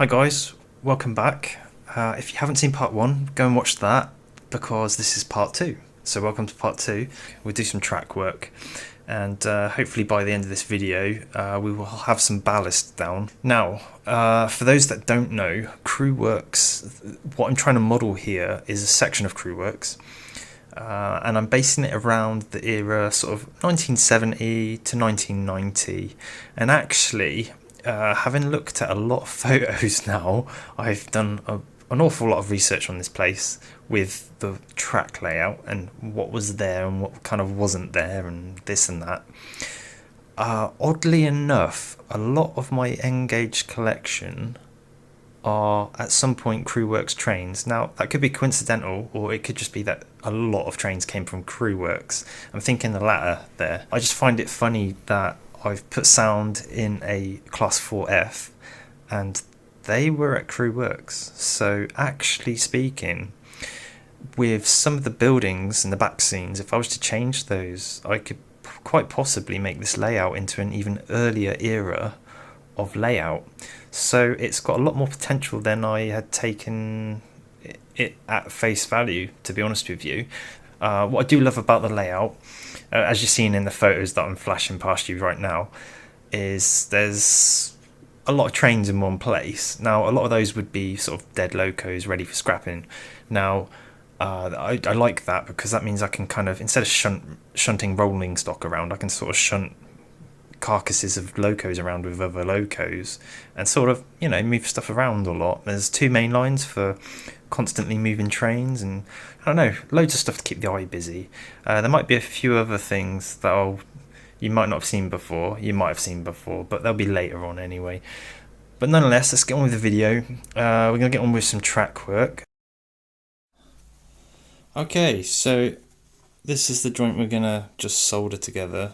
Hi guys, welcome back. If you haven't seen part one, go and watch that because this is part two. So welcome to part two. We'll do some track work and hopefully by the end of this video we will have some ballast down. Now, for those that don't know, Creweworks, what I'm trying to model here is a section of Creweworks. And I'm basing it around the era sort of 1970 to 1990, and actually having looked at a lot of photos now, I've done an awful lot of research on this place with the track layout and what was there and what kind of wasn't there and this and that. Oddly enough, a lot of my N-gauge collection are at some point Creweworks trains. Now that could be coincidental, or it could just be that a lot of trains came from Creweworks. I'm thinking the latter there. I just find it funny that I've put sound in a class 4F and they were at Creweworks. So actually speaking, with some of the buildings and the back scenes, if I was to change those, I could quite possibly make this layout into an even earlier era of layout. So it's got a lot more potential than I had taken it at face value, to be honest with you. What I do love about the layout, as you're seeing in the photos that I'm flashing past you right now, is there's a lot of trains in one place. Now, a lot of those would be sort of dead locos ready for scrapping. Now, I like that because that means I can kind of, instead of shunting rolling stock around, I can sort of shunt carcasses of locos around with other locos and sort of, you know, move stuff around a lot. There's two main lines for constantly moving trains and I don't know, loads of stuff to keep the eye busy. There might be a few other things that you might not have seen before, but they'll be later on anyway. But nonetheless, let's get on with the video. We're going to get on with some track work. Okay, so this is the joint we're going to just solder together.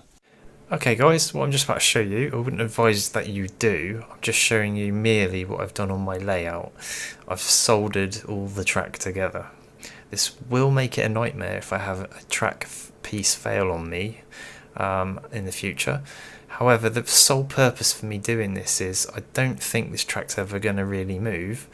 Okay guys, what I'm just about to show you, I wouldn't advise that you do, I'm just showing you merely what I've done on my layout. I've soldered all the track together. This will make it a nightmare if I have a track piece fail on me in the future. However, the sole purpose for me doing this is I don't think this track's ever going to really move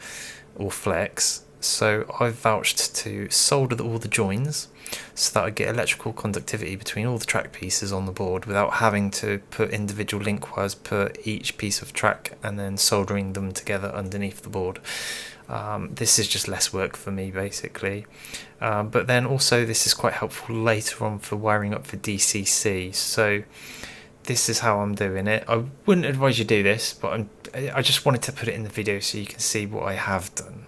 or flex. So I've vouched to solder all the joins so that I get electrical conductivity between all the track pieces on the board without having to put individual link wires per each piece of track and then soldering them together underneath the board. This is just less work for me basically, but then also this is quite helpful later on for wiring up for DCC. So this is how I'm doing it. I wouldn't advise you do this, but I just wanted to put it in the video so you can see what I have done.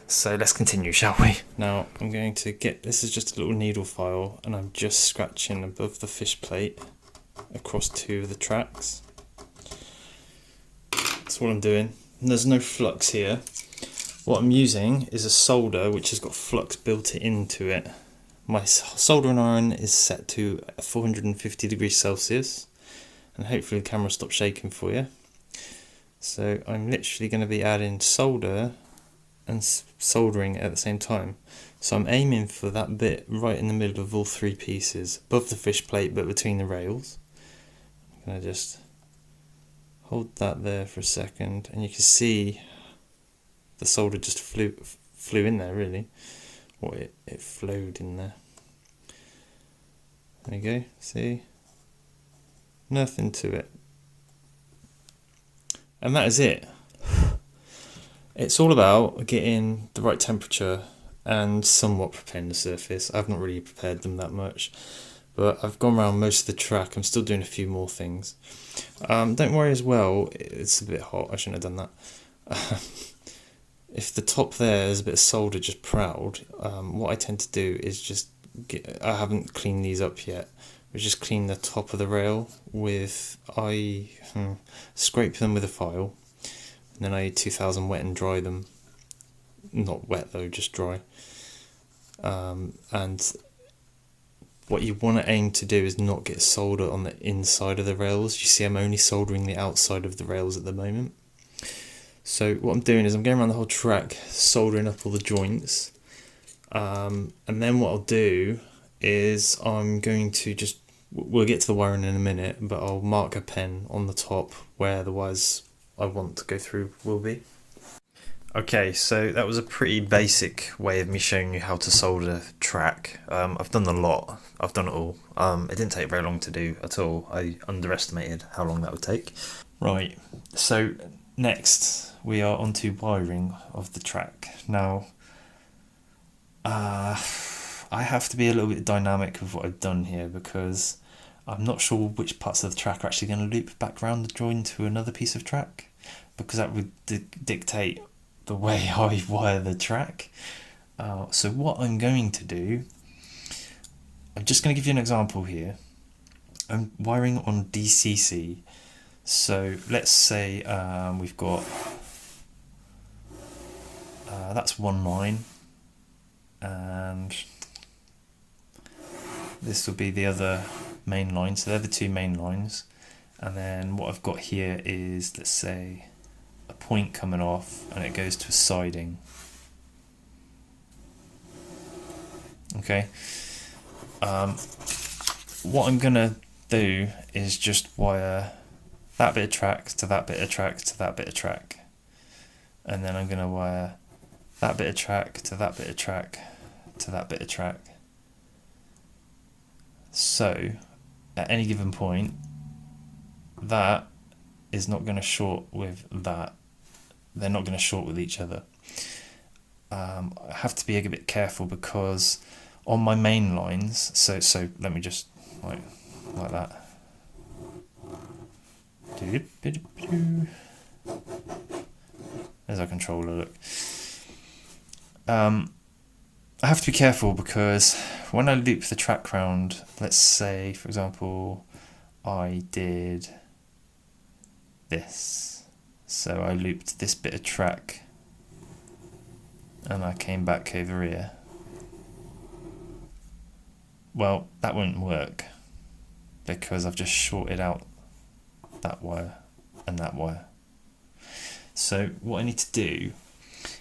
So let's continue, shall we? Now I'm going to this is just a little needle file and I'm just scratching above the fish plate across two of the tracks. That's what I'm doing. And there's no flux here. What I'm using is a solder which has got flux built into it. My soldering iron is set to 450 degrees Celsius and hopefully the camera stops shaking for you. So I'm literally going to be adding solder and soldering at the same time. So I'm aiming for that bit right in the middle of all three pieces, above the fish plate but between the rails. I'm going to just hold that there for a second and you can see the solder just flew in there really, or it flowed in there. There you go, see? Nothing to it. And that is it. It's all about getting the right temperature and somewhat preparing the surface. I've not really prepared them that much, but I've gone around most of the track. I'm still doing a few more things. Don't worry as well, it's a bit hot, I shouldn't have done that. If the top there is a bit of solder just proud, what I tend to do is I haven't cleaned these up yet, but just clean the top of the rail with, scrape them with a file. And then I 2000 wet and dry them, not wet though, just dry. And what you want to aim to do is not get solder on the inside of the rails. You see I'm only soldering the outside of the rails at the moment. So what I'm doing is I'm going around the whole track soldering up all the joints, and then what I'll do is I'm going to we'll get to the wiring in a minute, but I'll mark a pen on the top where the wires I want to go through will be. Okay, so that was a pretty basic way of me showing you how to solder track. I've done a lot. I've done it all. It didn't take very long to do at all. I underestimated how long that would take. Right, so next we are onto wiring of the track. Now, I have to be a little bit dynamic with what I've done here because I'm not sure which parts of the track are actually going to loop back around and join to another piece of track, because that would dictate the way I wire the track. So what I'm going to do, I'm just going to give you an example here. I'm wiring on DCC. So let's say we've got, that's one line, and this will be the other main line. So they're the two main lines. And then what I've got here is, let's say, a point coming off, and it goes to a siding. Okay. What I'm gonna do is just wire that bit of track to that bit of track to that bit of track, and then I'm gonna wire that bit of track to that bit of track to that bit of track. So at any given point, that is not going to short with that. They're not going to short with each other. I have to be a bit careful because on my main lines, so let me just like that. There's our controller, look. I have to be careful because when I loop the track round, let's say, for example, I did this. So I looped this bit of track and I came back over here. Well, that won't work because I've just shorted out that wire and that wire. So what I need to do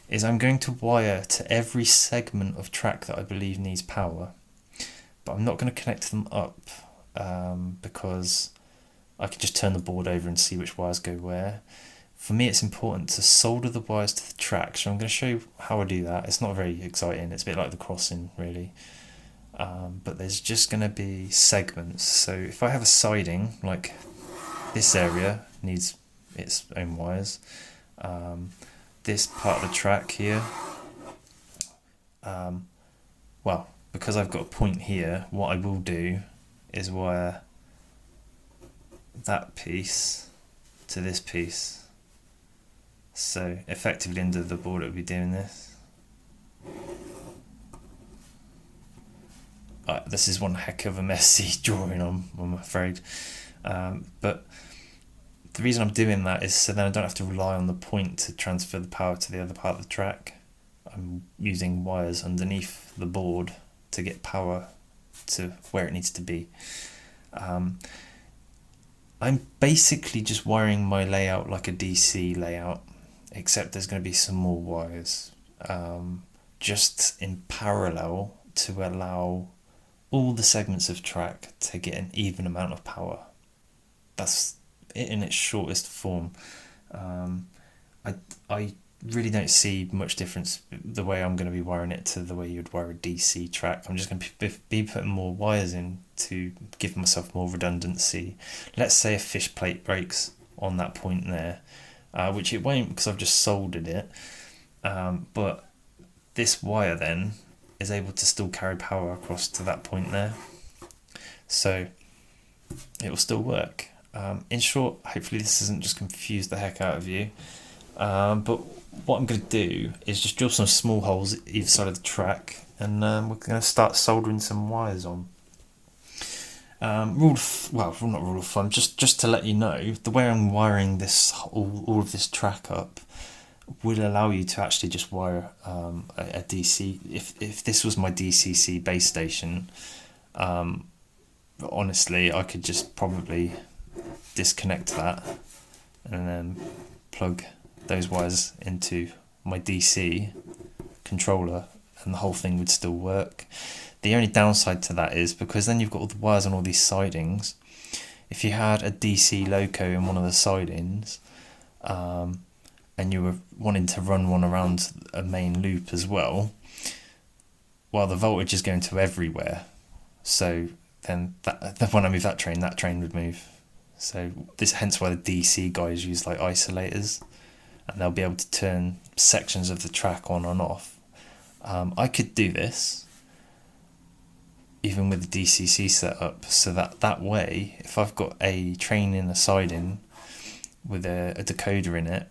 is I'm going to wire to every segment of track that I believe needs power, but I'm not going to connect them up because I can just turn the board over and see which wires go where. For me, it's important to solder the wires to the track, so I'm going to show you how I do that. It's not very exciting, it's a bit like the crossing really, but there's just going to be segments. So if I have a siding, like this area needs its own wires, this part of the track here, well, because I've got a point here, what I will do is wire that piece to this piece. So effectively under the board it would be doing this. This is one heck of a messy drawing, I'm afraid, but the reason I'm doing that is so then I don't have to rely on the point to transfer the power to the other part of the track. I'm using wires underneath the board to get power to where it needs to be. I'm basically just wiring my layout like a DC layout, except there's going to be some more wires just in parallel to allow all the segments of track to get an even amount of power. That's it in its shortest form. I really don't see much difference the way I'm going to be wiring it to the way you'd wire a DC track. I'm just going to be putting more wires in to give myself more redundancy. Let's say a fish plate breaks on that point there, which it won't because I've just soldered it, but this wire then is able to still carry power across to that point there, so it will still work. In short, hopefully this doesn't just confuse the heck out of you, but what I'm going to do is just drill some small holes either side of the track, and we're going to start soldering some wires on. Not rule of thumb, just to let you know, the way I'm wiring this all of this track up will allow you to actually just wire a DC. If this was my DCC base station, honestly, I could just probably disconnect that and then plug those wires into my DC controller and the whole thing would still work. The only downside to that is because then you've got all the wires on all these sidings. If you had a DC loco in one of the sidings, and and you were wanting to run one around a main loop as well, well, the voltage is going to everywhere. So then when I move that train would move. So hence why the DC guys use like isolators, and they'll be able to turn sections of the track on and off. I could do this even with the DCC setup, so that way, if I've got a train in a siding with a decoder in it,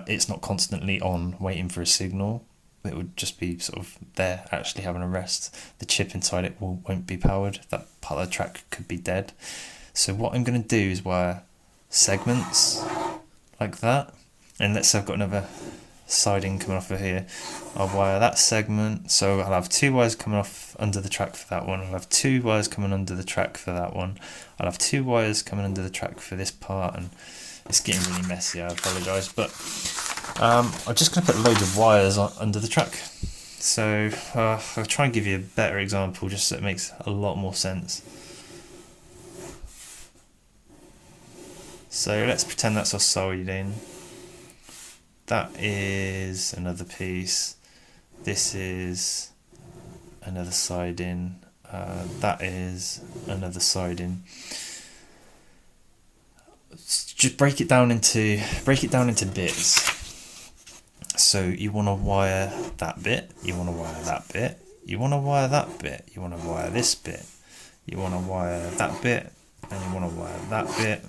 it's not constantly on waiting for a signal. It would just be sort of there actually having a rest. The chip inside it won't be powered. That part of the track could be dead. So what I'm going to do is wire segments like that, and let's say I've got another siding coming off of here. I'll wire that segment, so I'll have 2 wires coming off under the track for that one. I'll have 2 wires coming under the track for that one. I'll have 2 wires coming under the track for this part, and it's getting really messy, I apologise, but I'm just going to put loads of wires under the track. So I'll try and give you a better example just so it makes a lot more sense. So let's pretend that's our siding. That is another piece. This is another siding. That is another siding. Just break it down into bits. So you want to wire that bit. You want to wire that bit. You want to wire that bit. You want to wire this bit. You want to wire that bit, and you want to wire that bit,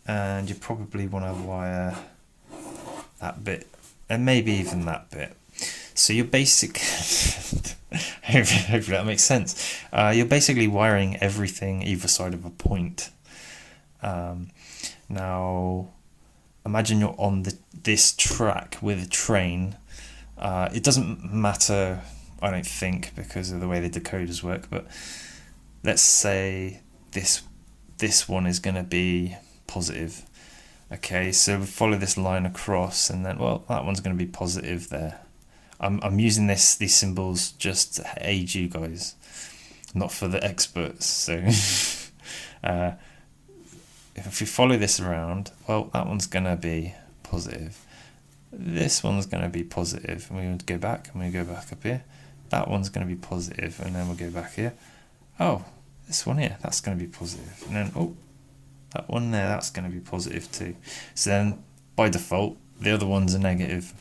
and you probably want to wire that bit, and maybe even that bit. So you're hopefully that makes sense. You're basically wiring everything either side of a point. Now imagine you're on this track with a train. It doesn't matter, I don't think, because of the way the decoders work, but let's say this one is going to be positive. Okay, so we follow this line across, and then, well, that one's going to be positive there. I'm using these symbols just to aid you guys, not for the experts. So if we follow this around, well, that one's going to be positive. This one's going to be positive, and we would go back, and we go back up here. That one's going to be positive, and then we'll go back here. Oh, this one here, that's going to be positive, and then that one there, that's going to be positive too. So then, by default, the other ones are negative.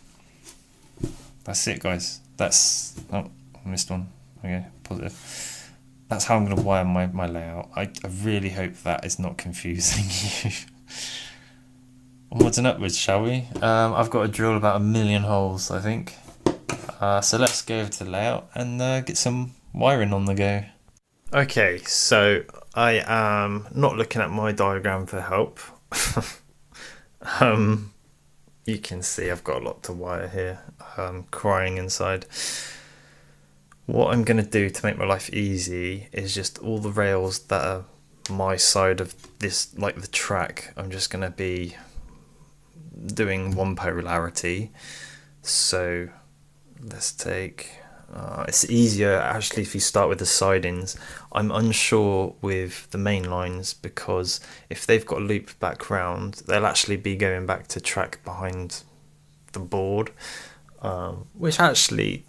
That's it, guys. I missed one. Okay, positive. That's how I'm going to wire my layout. I really hope that is not confusing you. Onwards and upwards, shall we? I've got to drill about 1 million holes, I think. So let's go over to the layout and get some wiring on the go. Okay, so I am not looking at my diagram for help. You can see I've got a lot to wire here. I'm crying inside. What I'm going to do to make my life easy is just all the rails that are my side of this, like the track, I'm just going to be doing one polarity. So let's take... it's easier actually if you start with the sidings. I'm unsure with the main lines because if they've got a loop back round, they'll actually be going back to track behind the board, which actually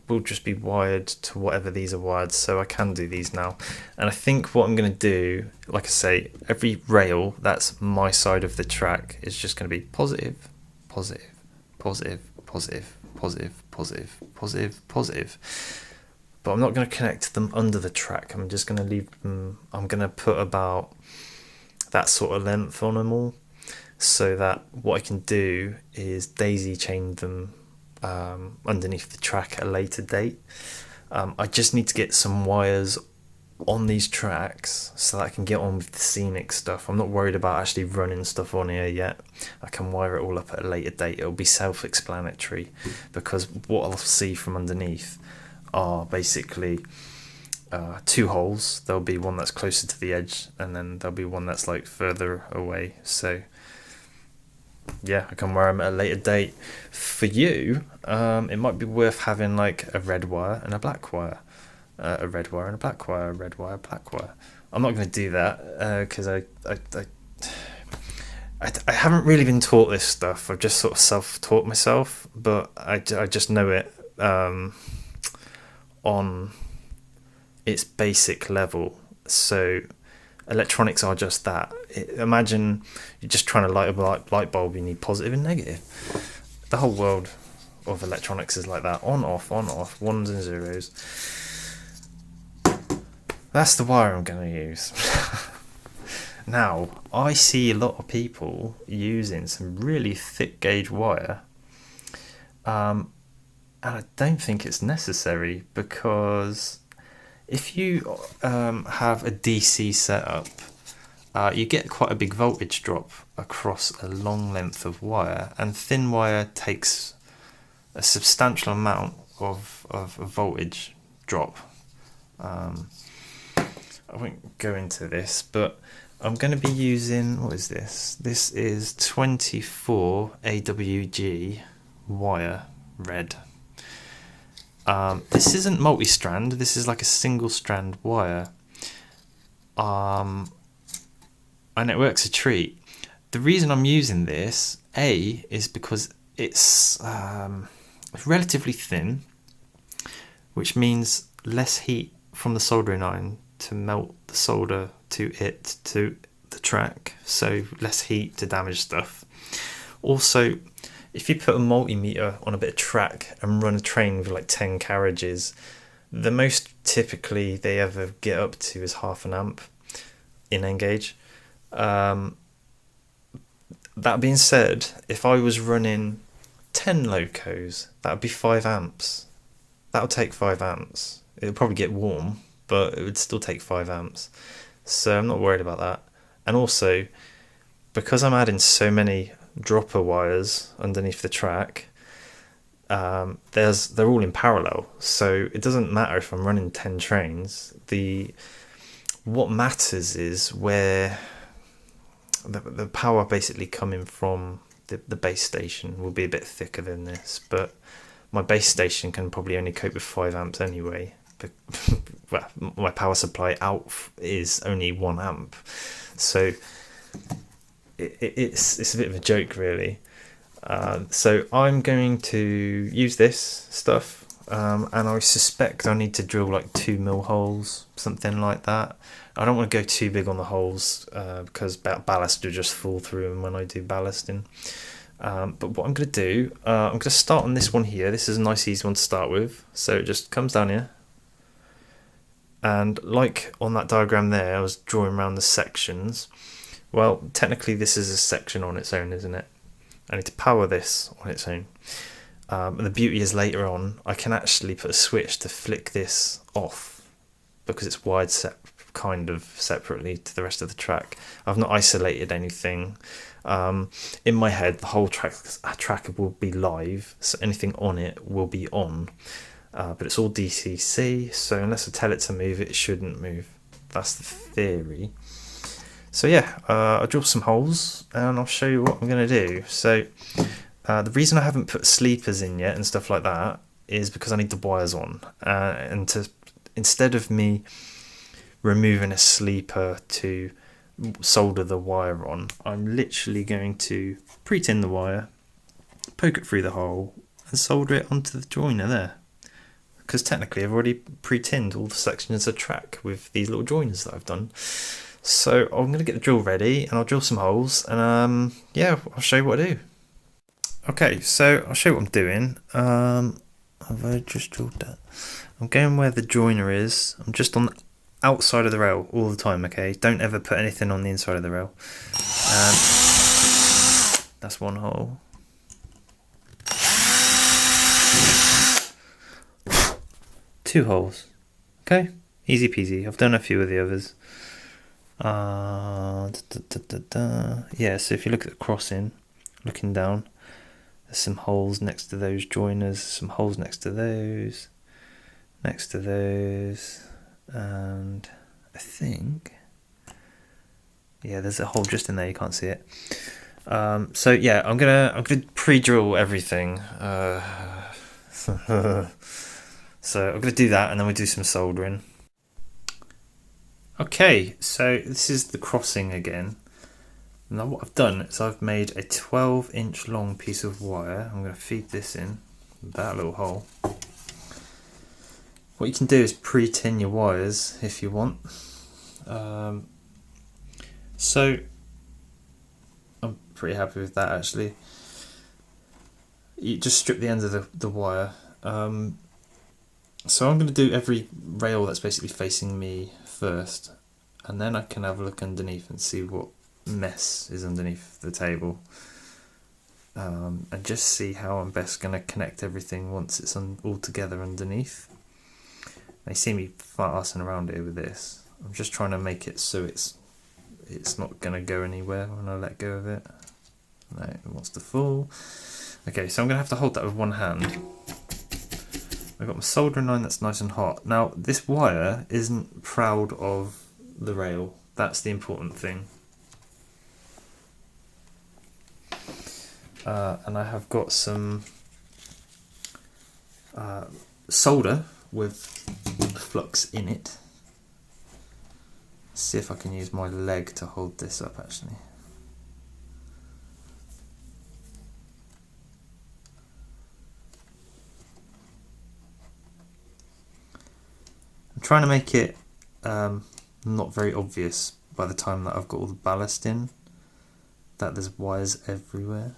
will just be wired to whatever these are wired, so I can do these now. And I think what I'm going to do, like I say, every rail that's my side of the track is just going to be positive, positive, positive, positive, positive, positive, positive, positive. But I'm not going to connect them under the track. I'm just going to leave them, I'm going to put about that sort of length on them all, so that what I can do is daisy chain them underneath the track at a later date. I just need to get some wires on these tracks so that I can get on with the scenic stuff. I'm not worried about actually running stuff on here yet. I can wire it all up at a later date. It'll be self-explanatory, because what I'll see from underneath are basically 2 holes. There'll be one that's closer to the edge, and then there'll be one that's like further away. So yeah, I can wire them at a later date. For you, it might be worth having like a red wire and a black wire, a red wire and a black wire, a red wire, black wire. I'm not going to do that because I haven't really been taught this stuff. I've just sort of self-taught myself, but I just know it on its basic level. So electronics are just that. Imagine you're just trying to light a light bulb. You need positive and negative. The whole world of electronics is like that. On, off, ones and zeros. That's the wire I'm going to use. Now, I see a lot of people using some really thick gauge wire, and I don't think it's necessary, because if you have a DC setup, you get quite a big voltage drop across a long length of wire, and thin wire takes a substantial amount of voltage drop. I won't go into this, but I'm going to be using, what is this? This is 24 AWG wire, red. This isn't multi-strand, this is like a single strand wire. And it works a treat. The reason I'm using this, is because it's relatively thin, which means less heat from the soldering iron to melt the solder to the track, so less heat to damage stuff. Also, if you put a multimeter on a bit of track and run a train with like 10 carriages, the most typically they ever get up to is half an amp in N-gauge. That being said, if I was running 10 locos, that would be 5 amps. That would take 5 amps. It would probably get warm, but it would still take 5 amps. So I'm not worried about that. And also, because I'm adding so many dropper wires underneath the track, they're all in parallel. So it doesn't matter if I'm running 10 trains. What matters is where the power basically coming from the base station will be a bit thicker than this, but my base station can probably only cope with 5 amps anyway. Well, my power supply out is only 1 amp, so it's a bit of a joke, really. So I'm going to use this stuff, and I suspect I need to drill like 2mm holes, something like that. I don't want to go too big on the holes, because ballast will just fall through them when I do ballasting. But what I'm going to do, I'm going to start on this one here. This is a nice easy one to start with. So it just comes down here. And like on that diagram there, I was drawing around the sections. Well, technically this is a section on its own, isn't it? I need to power this on its own. And the beauty is later on, I can actually put a switch to flick this off, because it's wired kind of separately to the rest of the track. I've not isolated anything. In my head, the whole track will be live, so anything on it will be on. But it's all DCC, so unless I tell it to move, it shouldn't move. That's the theory. So yeah, I'll drill some holes and I'll show you what I'm going to do. So the reason I haven't put sleepers in yet and stuff like that is because I need the wires on. And instead of me removing a sleeper to solder the wire on, I'm literally going to pre-tin the wire, poke it through the hole and solder it onto the joiner there. Because technically I've already pre-tinned all the sections of track with these little joiners that I've done. So I'm going to get the drill ready and I'll drill some holes, and yeah, I'll show you what I do. Okay, so I'll show you what I'm doing. Have I just drilled that? I'm going where the joiner is. I'm just on the outside of the rail all the time, okay? Don't ever put anything on the inside of the rail. That's one hole. Two holes. Okay, easy peasy. I've done a few of the others. Yeah, so if you look at the crossing, looking down, there's some holes next to those joiners, some holes next to those, and I think, yeah, there's a hole just in there, you can't see it. So yeah, I'm gonna pre-drill everything. So I'm gonna do that, and then we do some soldering. Okay, so this is the crossing again. Now what I've done is I've made a 12-inch long piece of wire. I'm going to feed this in that little hole. What you can do is pre-tin your wires if you want. So I'm pretty happy with that actually. You just strip the end of the wire. So I'm going to do every rail that's basically facing me first, and then I can have a look underneath and see what mess is underneath the table, and just see how I'm best going to connect everything once it's all together underneath. They see me arsing around here with this. I'm just trying to make it so it's not going to go anywhere when I let go of it. No, it wants to fall. Okay, so I'm going to have to hold that with one hand. I've got my soldering iron that's nice and hot. Now, this wire isn't proud of the rail. That's the important thing. And I have got some solder with flux in it. Let's see if I can use my leg to hold this up actually. I'm trying to make it not very obvious by the time that I've got all the ballast in, that there's wires everywhere.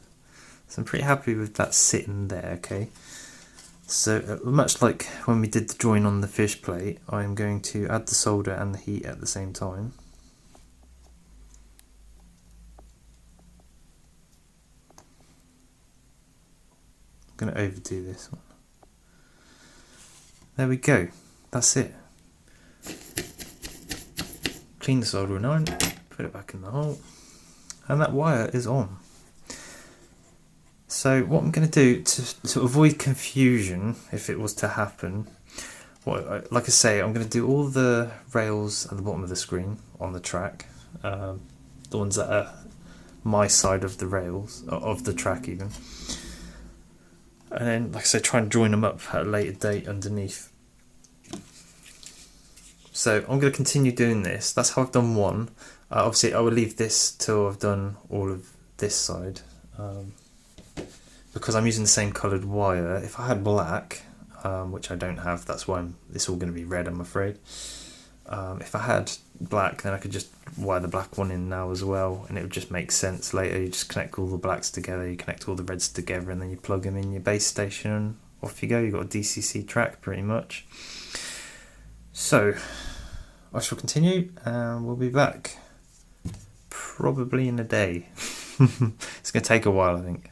So I'm pretty happy with that sitting there, okay? So much like when we did the join on the fish plate, I'm going to add the solder and the heat at the same time. I'm going to overdo this one. There we go, that's it. Clean the soldering iron, put it back in the hole, and that wire is on. So what I'm going to do to avoid confusion, if it was to happen, like I say, I'm going to do all the rails at the bottom of the screen on the track, the ones that are my side of the rails, of the track even, and then, like I say, try and join them up at a later date underneath. So I'm going to continue doing this. That's how I've done one. Obviously I will leave this till I've done all of this side, because I'm using the same coloured wire. If I had black, which I don't have, that's why it's all going to be red, I'm afraid. If I had black, then I could just wire the black one in now as well, and it would just make sense later. You just connect all the blacks together, you connect all the reds together, and then you plug them in your base station, and off you go. You've got a DCC track pretty much. So I shall continue, and we'll be back probably in a day. It's going to take a while, I think.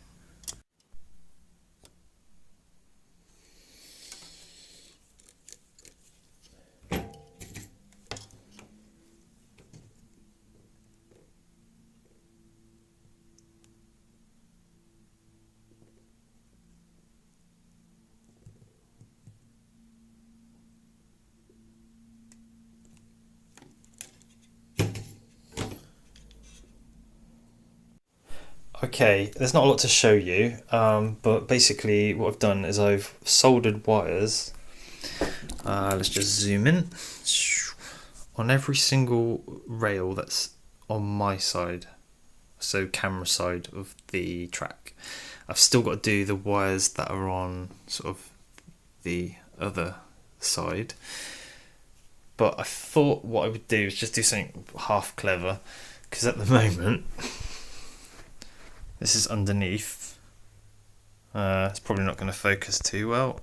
Okay, there's not a lot to show you, but basically what I've done is I've soldered wires, let's just zoom in, on every single rail that's on my side, so camera side of the track. I've still got to do the wires that are on sort of the other side, but I thought what I would do is just do something half clever, because at the moment this is underneath. It's probably not going to focus too well.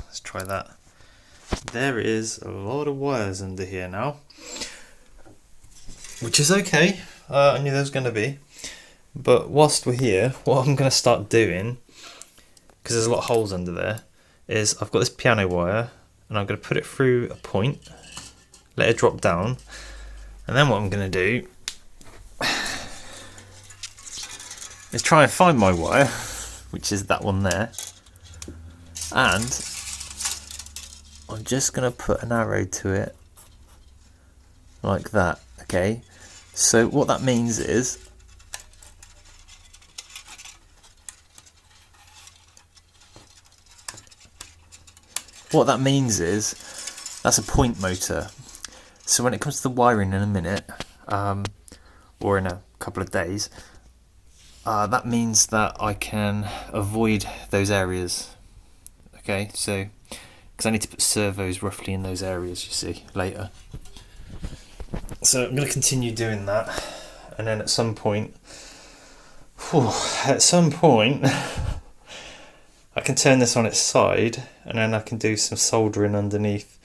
Let's try that. There is a lot of wires under here now, which is okay. I knew there was going to be. But whilst we're here, what I'm going to start doing, because there's a lot of holes under there, is I've got this piano wire, and I'm going to put it through a point, let it drop down, and then what I'm going to do is try and find my wire, which is that one there, and I'm just going to put an arrow to it like that. Okay, so what that means is that's a point motor. So when it comes to the wiring in a minute, or in a couple of days, that means that I can avoid those areas. Okay, so because I need to put servos roughly in those areas, you see, later. So I'm going to continue doing that, and then at some point, I can turn this on its side, and then I can do some soldering underneath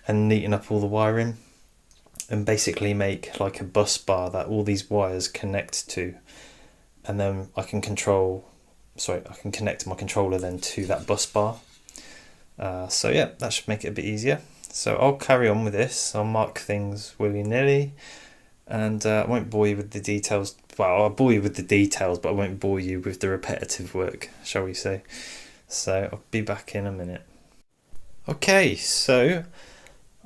and neaten up all the wiring, and basically make like a bus bar that all these wires connect to, and then I can connect my controller then to that bus bar. So yeah, that should make it a bit easier. So I'll carry on with this. I'll mark things willy-nilly, and I won't bore you with the details. Well, I'll bore you with the details, but I won't bore you with the repetitive work, shall we say. So I'll be back in a minute. Okay, so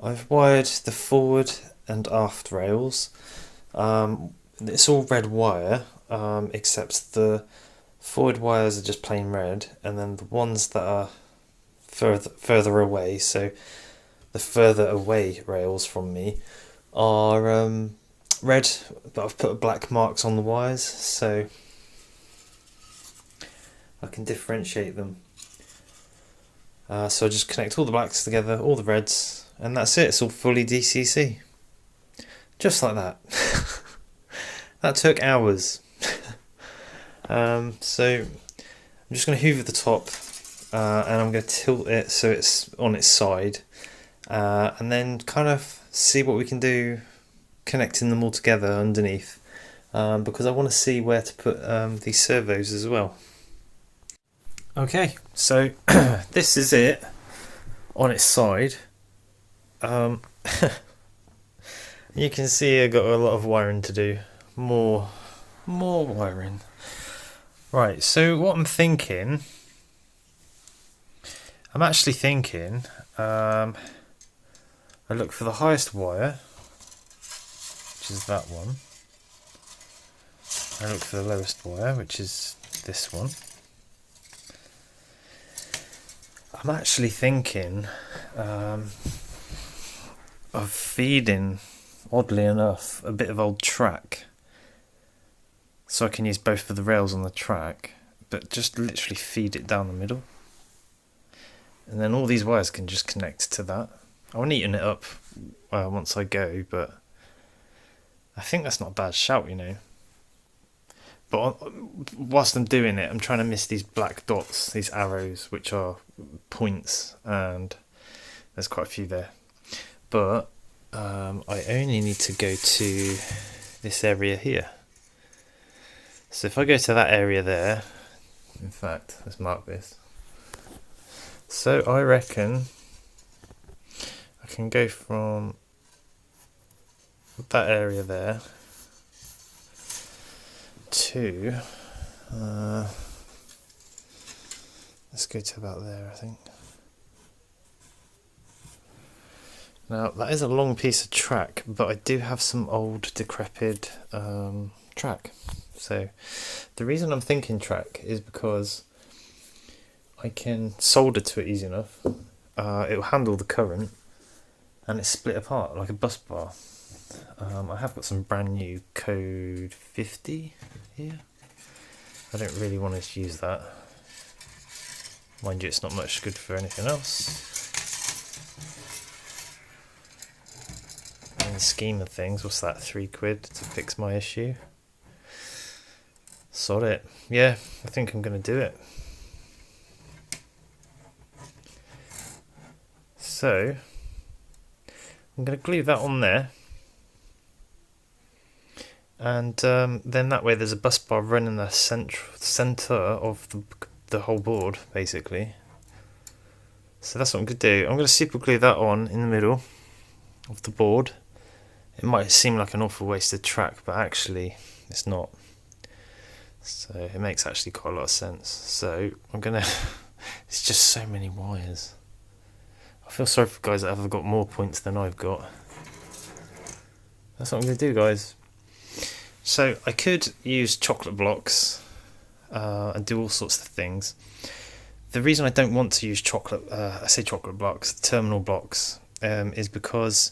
I've wired the forward and aft rails. It's all red wire, except the forward wires are just plain red, and then the ones that are further away, so the further away rails from me, are red, but I've put black marks on the wires so I can differentiate them. So I just connect all the blacks together, all the reds, and that's it. It's all fully DCC, just like that. That took hours. So I'm just going to hoover the top, and I'm going to tilt it so it's on its side, and then kind of see what we can do connecting them all together underneath, because I want to see where to put these servos as well. Okay, so this is it on its side. You can see I got a lot of wiring to do, more wiring. Right, so what I'm actually thinking, I look for the highest wire, which is that one. I look for the lowest wire, which is this one. I'm actually thinking of feeding, oddly enough, a bit of old track, so I can use both of the rails on the track, but just literally feed it down the middle, and then all these wires can just connect to that. I'll neaten it up once I go, but I think that's not a bad shout, you know. But whilst I'm doing it, I'm trying to miss these black dots, these arrows, which are points, and there's quite a few there. But I only need to go to this area here. So if I go to that area there, in fact, let's mark this. So I reckon I can go from that area there to, let's go to about there, I think. Now that is a long piece of track, but I do have some old decrepit track. So the reason I'm thinking track is because I can solder to it easy enough. It will handle the current, and it's split apart like a bus bar. I have got some brand new code 50 here. I don't really want to use that. Mind you, it's not much good for anything else. In the scheme of things, what's that, £3 to fix my issue? Sod it. Yeah, I think I'm going to do it. So I'm going to glue that on there, and then that way there's a bus bar running the centre of the whole board, basically. So that's what I'm going to do. I'm going to super glue that on in the middle of the board. It might seem like an awful wasted track, but actually it's not. So it makes actually quite a lot of sense. So I'm going to... It's just so many wires. I feel sorry for guys that have got more points than I've got. That's what I'm going to do, guys. So I could use chocolate blocks and do all sorts of things. The reason I don't want to use chocolate blocks, terminal blocks, is because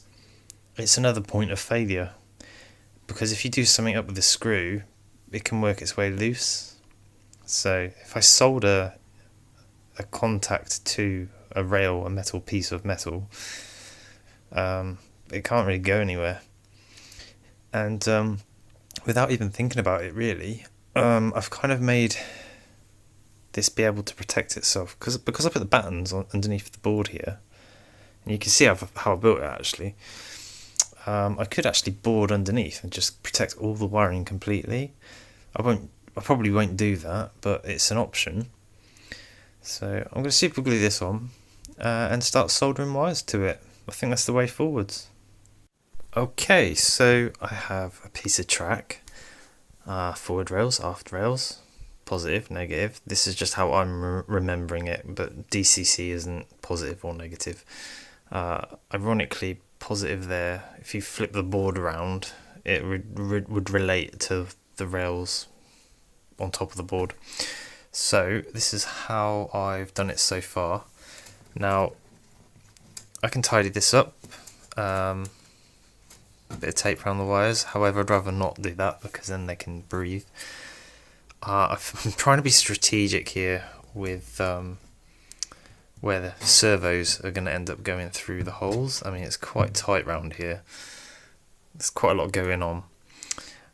it's another point of failure. because if you do something up with the screw, it can work its way loose. So if I solder a contact to a rail, a metal piece of metal, it can't really go anywhere. And without even thinking about it really, I've kind of made this be able to protect itself, because I put the battens underneath the board here, and you can see how I built it actually. I could actually board underneath and just protect all the wiring completely. I probably won't do that, but it's an option. So I'm going to super glue this on and start soldering wires to it. I think that's the way forwards. Okay, so I have a piece of track, forward rails, aft rails, positive, negative. This is just how I'm remembering it, but DCC isn't positive or negative. Ironically, positive there, if you flip the board around, it would relate to the rails on top of the board. So this is how I've done it so far. Now I can tidy this up, a bit of tape around the wires. However, I'd rather not do that because then they can breathe. I'm trying to be strategic here with where the servos are going to end up going through the holes. I mean, it's quite tight round here. There's quite a lot going on,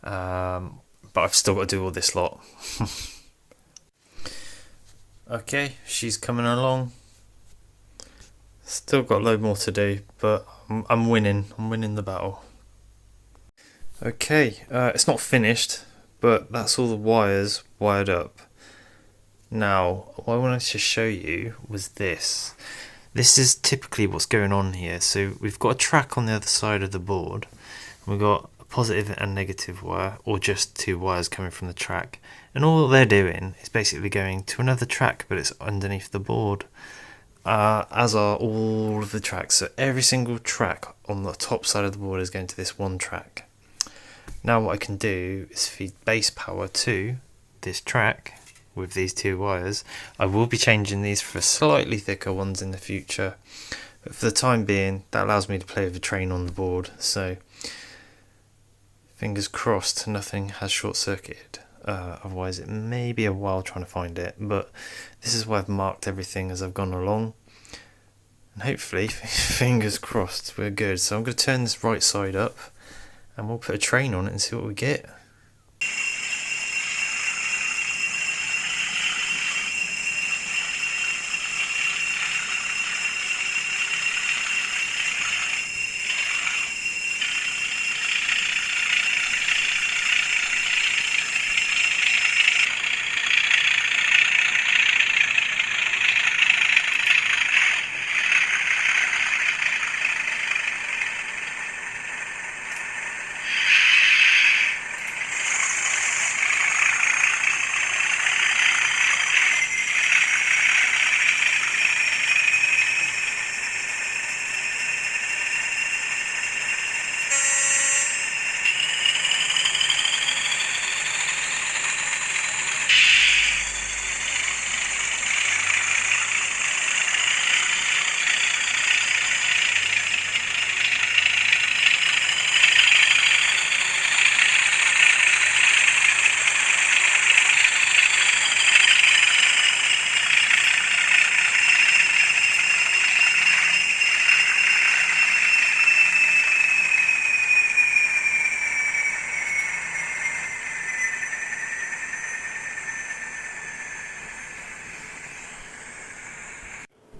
but I've still got to do all this lot. Okay, she's coming along. Still got a load more to do, but I'm winning. I'm winning the battle. Okay, it's not finished, but that's all the wires wired up. Now, what I wanted to show you was this. This is typically what's going on here. So we've got a track on the other side of the board. We've got a positive and negative wire, or just two wires coming from the track. And all they're doing is basically going to another track, but it's underneath the board. As are all of the tracks. So every single track on the top side of the board is going to this one track. Now what I can do is feed base power to this track with these two wires. I will be changing these for slightly thicker ones in the future, but for the time being that allows me to play with the train on the board, so fingers crossed nothing has short circuited. Otherwise it may be a while trying to find it, but this is why I've marked everything as I've gone along, and hopefully fingers crossed we're good. So I'm going to turn this right side up and we'll put a train on it and see what we get.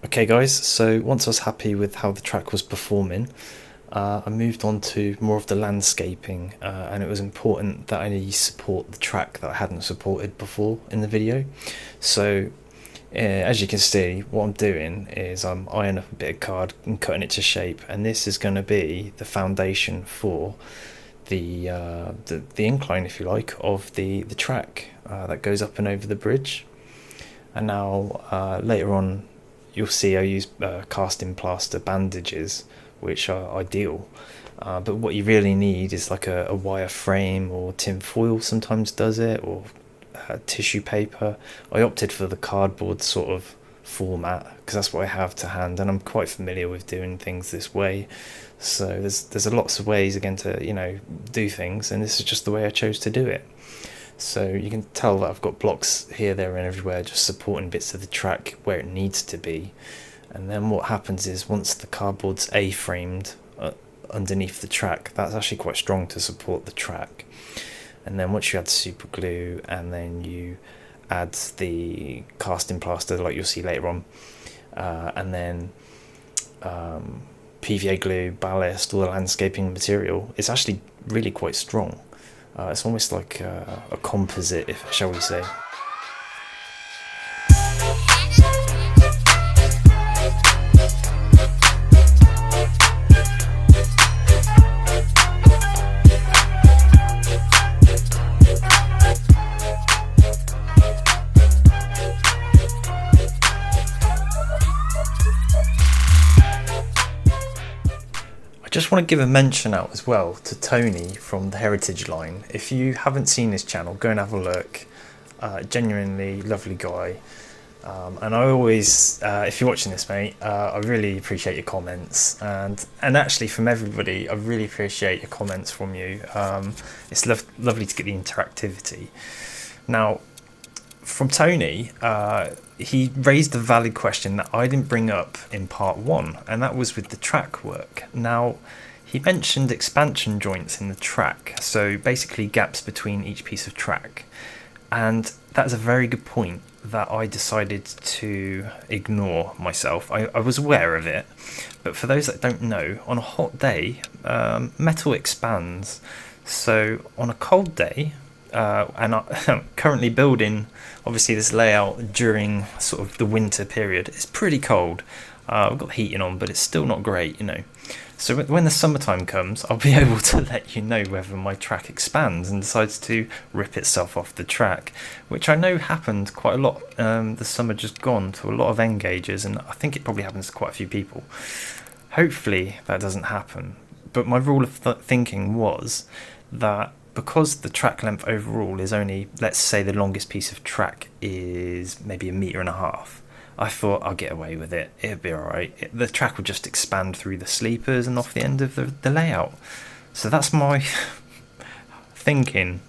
Okay guys, so once I was happy with how the track was performing, I moved on to more of the landscaping, and it was important that I support the track that I hadn't supported before in the video. So as you can see, what I'm doing is I'm ironing up a bit of card and cutting it to shape, and this is going to be the foundation for the incline, if you like, of the track that goes up and over the bridge. And now later on you'll see I use casting plaster bandages, which are ideal, but what you really need is like a wire frame, or tin foil sometimes does it, or tissue paper. I opted for the cardboard sort of format, because that's what I have to hand, and I'm quite familiar with doing things this way. So there's lots of ways again to do things, and this is just the way I chose to do it. So you can tell that I've got blocks here, there and everywhere just supporting bits of the track where it needs to be. And then what happens is, once the cardboard's A-framed underneath the track, that's actually quite strong to support the track. And then once you add super glue, and then you add the casting plaster like you'll see later on, and then PVA glue, ballast, all the landscaping material, it's actually really quite strong. It's almost like a composite, shall we say. Just want to give a mention out as well to Tony from the Heritage line. If you haven't seen his channel, go and have a look. Genuinely lovely guy, and I always, if you're watching this, mate, I really appreciate your comments, and actually from everybody, I really appreciate your comments from you. It's lovely to get the interactivity. Now, from Tony, he raised a valid question that I didn't bring up in part 1, and that was with the track work. Now, he mentioned expansion joints in the track, so basically gaps between each piece of track, and that's a very good point that I decided to ignore myself. I was aware of it, but for those that don't know, on a hot day, metal expands. So on a cold day, and I'm currently building obviously this layout during sort of the winter period. It's pretty cold. I've got the heating on, but it's still not great, So when the summertime comes, I'll be able to let you know whether my track expands and decides to rip itself off the track, which I know happened quite a lot the summer just gone to a lot of N gauges, and I think it probably happens to quite a few people. Hopefully that doesn't happen. But my rule of thinking was that because the track length overall is only, let's say the longest piece of track is maybe 1.5 meters, I thought I'll get away with it. It'll be alright. The track will just expand through the sleepers and off the end of the layout. So that's my thinking.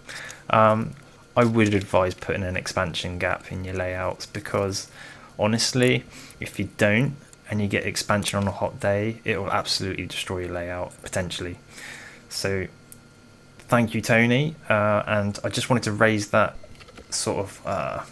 I would advise putting an expansion gap in your layouts, because honestly, if you don't and you get expansion on a hot day, it will absolutely destroy your layout, potentially. So thank you, Tony, and I just wanted to raise that sort of,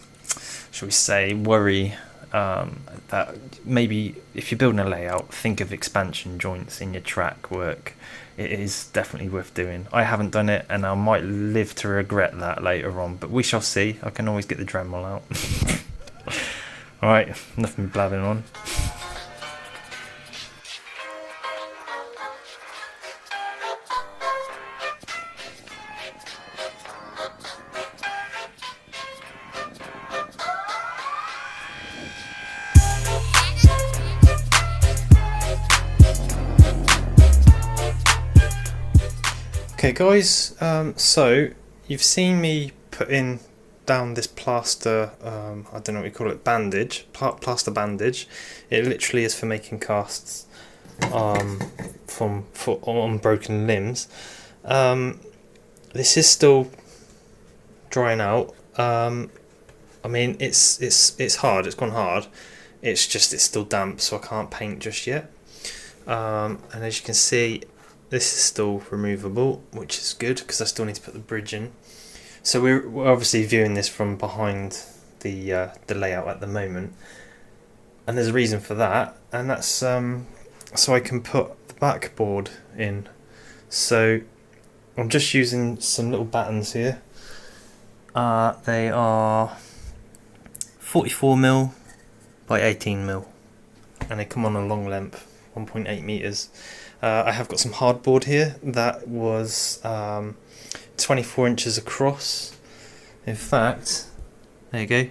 shall we say, worry, that maybe if you're building a layout, think of expansion joints in your track work. It is definitely worth doing. I haven't done it, and I might live to regret that later on, but we shall see. I can always get the Dremel out. Alright, nothing blabbing on. Okay guys, so you've seen me putting down this plaster, I don't know what you call it, bandage, plaster bandage. It literally is for making casts on broken limbs. This is still drying out. I mean, it's hard, it's gone hard. It's still damp, so I can't paint just yet. And as you can see, this is still removable, which is good because I still need to put the bridge in. So we're obviously viewing this from behind the layout at the moment, and there's a reason for that, and that's so I can put the backboard in. So I'm just using some little battens here. They are 44mm by 18mm, and they come on a long length, 1.8 meters. I have got some hardboard here that was 24 inches across. In fact, there you go.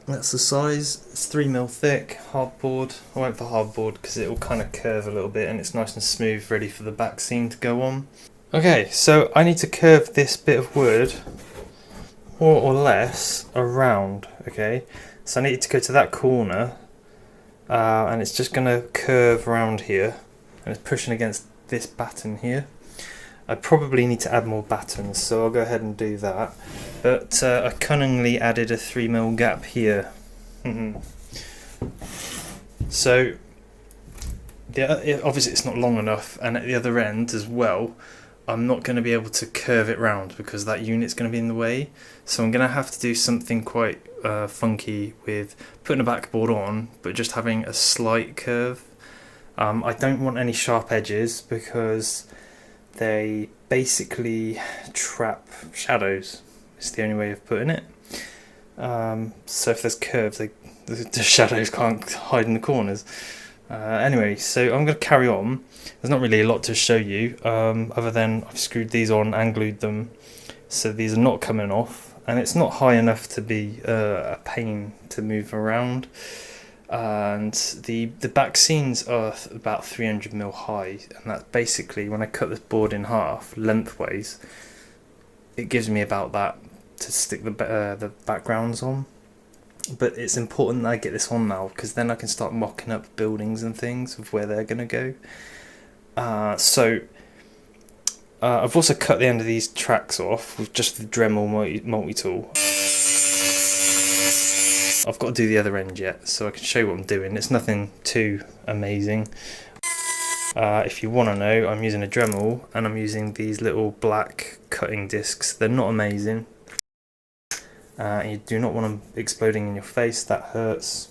That's the size. It's 3mm thick, hardboard. I went for hardboard because it will kind of curve a little bit and it's nice and smooth, ready for the back seam to go on. Okay, so I need to curve this bit of wood more or less around, okay? So I need to go to that corner, and it's just going to curve around here, and it's pushing against this batten here. I probably need to add more battens, so I'll go ahead and do that. But I cunningly added a 3mm gap here. So obviously it's not long enough, and at the other end as well, I'm not going to be able to curve it round because that unit's going to be in the way. So I'm going to have to do something quite funky with putting a backboard on, but just having a slight curve. I don't want any sharp edges because they basically trap shadows. It's the only way of putting it. So if there's curves, the shadows can't hide in the corners. Anyway, so I'm going to carry on. There's not really a lot to show you, other than I've screwed these on and glued them, so these are not coming off, and it's not high enough to be a pain to move around. And the back seams are about 300mm high, and that's basically, when I cut this board in half lengthways, it gives me about that to stick the backgrounds on. But it's important that I get this on now, because then I can start mocking up buildings and things of where they're going to go. I've also cut the end of these tracks off with just the Dremel multi-tool. I've got to do the other end yet, so I can show you what I'm doing. It's nothing too amazing. If you want to know, I'm using a Dremel, and I'm using these little black cutting discs. They're not amazing. You do not want them exploding in your face, that hurts.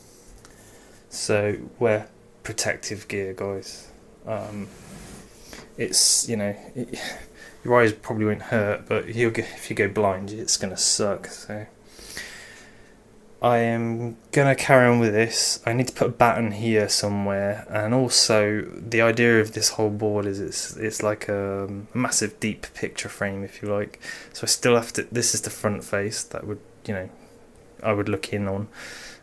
So wear protective gear, guys. It's, you know, your eyes probably won't hurt, but if you go blind, it's going to suck. So I am going to carry on with this. I need to put a batten here somewhere, and also the idea of this whole board is it's like a massive deep picture frame, if you like. So I still have to, this is the front face that would, you know, I would look in on.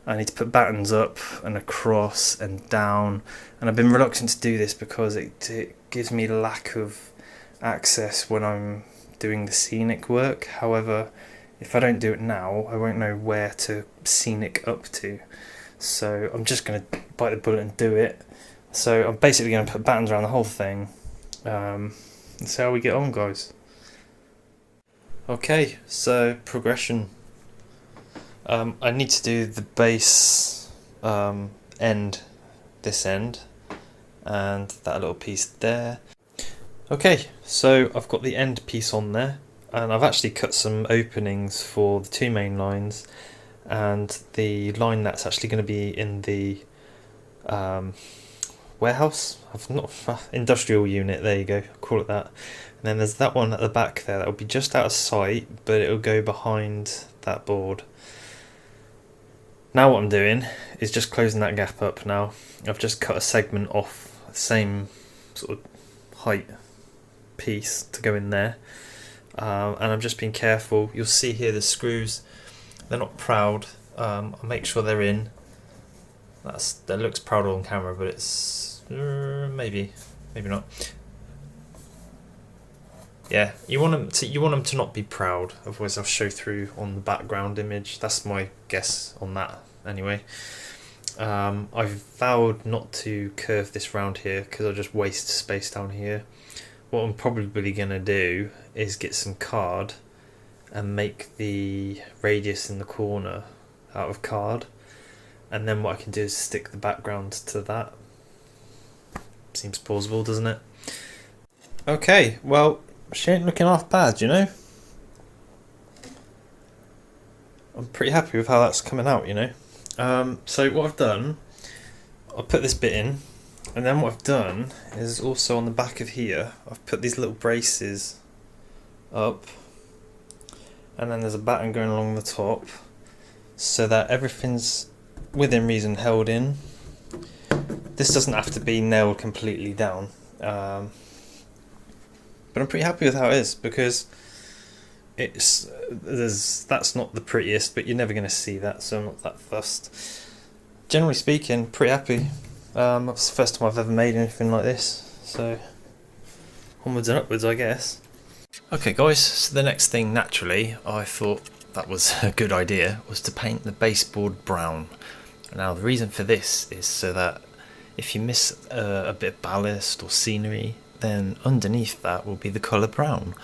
I need to put battens up and across and down, and I've been reluctant to do this because it gives me lack of access when I'm doing the scenic work. However, if I don't do it now, I won't know where to scenic up to. So I'm just going to bite the bullet and do it. So I'm basically going to put battens around the whole thing. And see how we get on, guys. Okay, so progression. I need to do the base end, this end, and that little piece there. Okay, so I've got the end piece on there, and I've actually cut some openings for the two main lines, and the line that's actually going to be in the warehouse. I've not industrial unit. There you go. Call it that. And then there's that one at the back there that will be just out of sight, but it'll go behind that board. Now what I'm doing is just closing that gap up now. I've just cut a segment off the same sort of height piece to go in there, and I'm just being careful. You'll see here the screws, they're not proud. I'll make sure they're in. That looks proud on camera, but it's maybe not. Yeah, you want them to not be proud, otherwise I'll show through on the background image. That's my guess on that anyway. I've vowed not to curve this round here because I'll just waste space down here. What I'm probably going to do is get some card and make the radius in the corner out of card, and then what I can do is stick the background to that. Seems plausible, doesn't it? Okay, well, she ain't looking half bad, you know. I'm pretty happy with how that's coming out, you know. So what I've done, I'll put this bit in, and then what I've done is also on the back of here, I've put these little braces up, and then there's a batten going along the top, so that everything's within reason held in. This doesn't have to be nailed completely down. But I'm pretty happy with how it is, because that's not the prettiest, but you're never going to see that, so I'm not that fussed. Generally speaking, pretty happy. That's the first time I've ever made anything like this, so onwards and upwards, I guess. Okay guys, so the next thing, naturally, I thought that was a good idea, was to paint the baseboard brown. Now the reason for this is so that if you miss a bit of ballast or scenery, then underneath that will be the colour brown,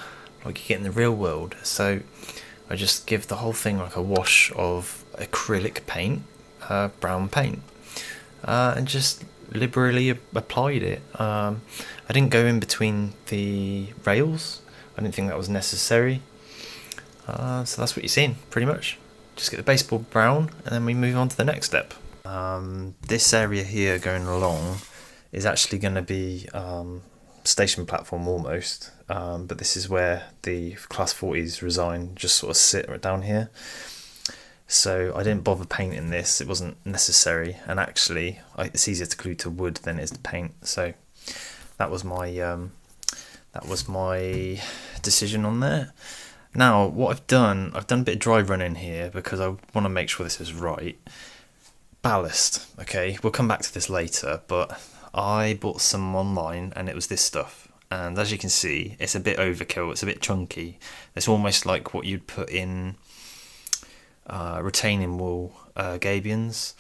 like you get in the real world. So I just give the whole thing like a wash of acrylic paint, brown paint, and just liberally applied it. I didn't go in between the rails. I didn't think that was necessary. So that's what you're seeing, pretty much. Just get the baseboard brown, and then we move on to the next step. This area here going along is actually going to be station platform almost, but this is where the Class 40s resign, just sort of sit right down here. So I didn't bother painting this, it wasn't necessary, and actually it's easier to glue to wood than it is to paint. So that was my decision on there. Now what I've done a bit of dry running here because I want to make sure this is right. Ballast, okay, we'll come back to this later, but I bought some online and it was this stuff, and as you can see it's a bit overkill, it's a bit chunky. It's almost like what you'd put in retaining wall gabions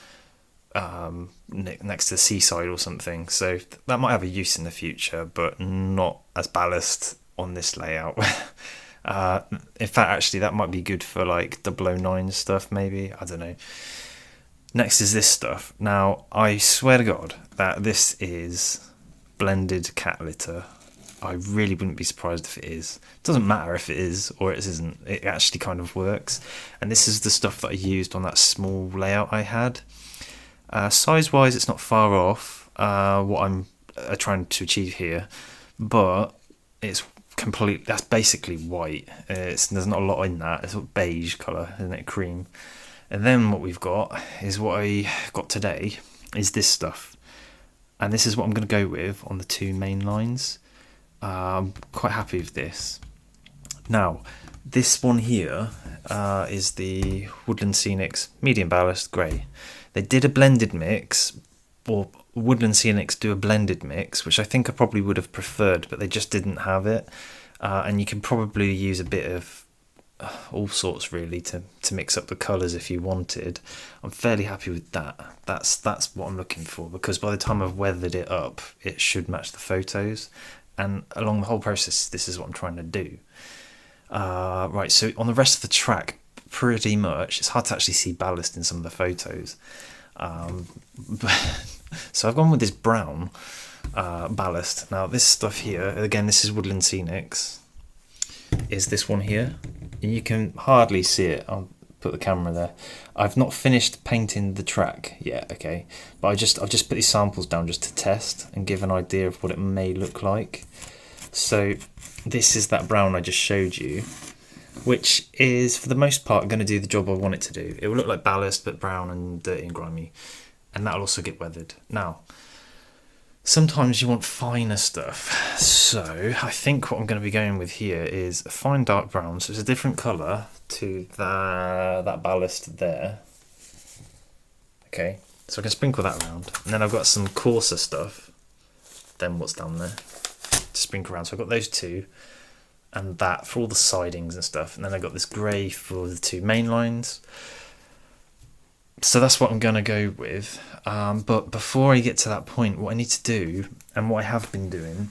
next to the seaside or something, so that might have a use in the future, but not as ballast on this layout. In fact, actually that might be good for like 009 stuff maybe, I don't know. Next is this stuff. Now I swear to God that this is blended cat litter. I really wouldn't be surprised if it is. It doesn't matter if it is or it isn't, it actually kind of works. And this is the stuff that I used on that small layout I had. Size wise it's not far off what I'm trying to achieve here, but it's complete, that's basically white. There's not a lot in that, it's a beige colour, isn't it, cream. And then what we've got is what I got today is this stuff, and this is what I'm going to go with on the two main lines. I'm quite happy with this. Now this one here is the Woodland Scenics medium ballast grey. They did a blended mix, or Woodland Scenics do a blended mix, which I think I probably would have preferred, but they just didn't have it. And you can probably use a bit of all sorts really to mix up the colours if you wanted. I'm fairly happy with that. That's what I'm looking for, because by the time I've weathered it up it should match the photos, and along the whole process this is what I'm trying to do. Right, so on the rest of the track pretty much it's hard to actually see ballast in some of the photos, so I've gone with this brown ballast. Now this stuff here, again this is Woodland Scenics, is this one here, and you can hardly see it. I'll put the camera there. I've not finished painting the track yet, okay, but I've just put these samples down just to test and give an idea of what it may look like. So this is that brown I just showed you, which is for the most part going to do the job I want it to do. It will look like ballast but brown and dirty and grimy, and that'll also get weathered. Now sometimes you want finer stuff, so I think what I'm going to be going with here is a fine dark brown, so it's a different colour to that ballast there. Okay, so I can sprinkle that around, and then I've got some coarser stuff than what's down there to sprinkle around. So I've got those two, and that for all the sidings and stuff, and then I've got this grey for the two main lines. So that's what I'm going to go with, but before I get to that point, what I need to do, and what I have been doing,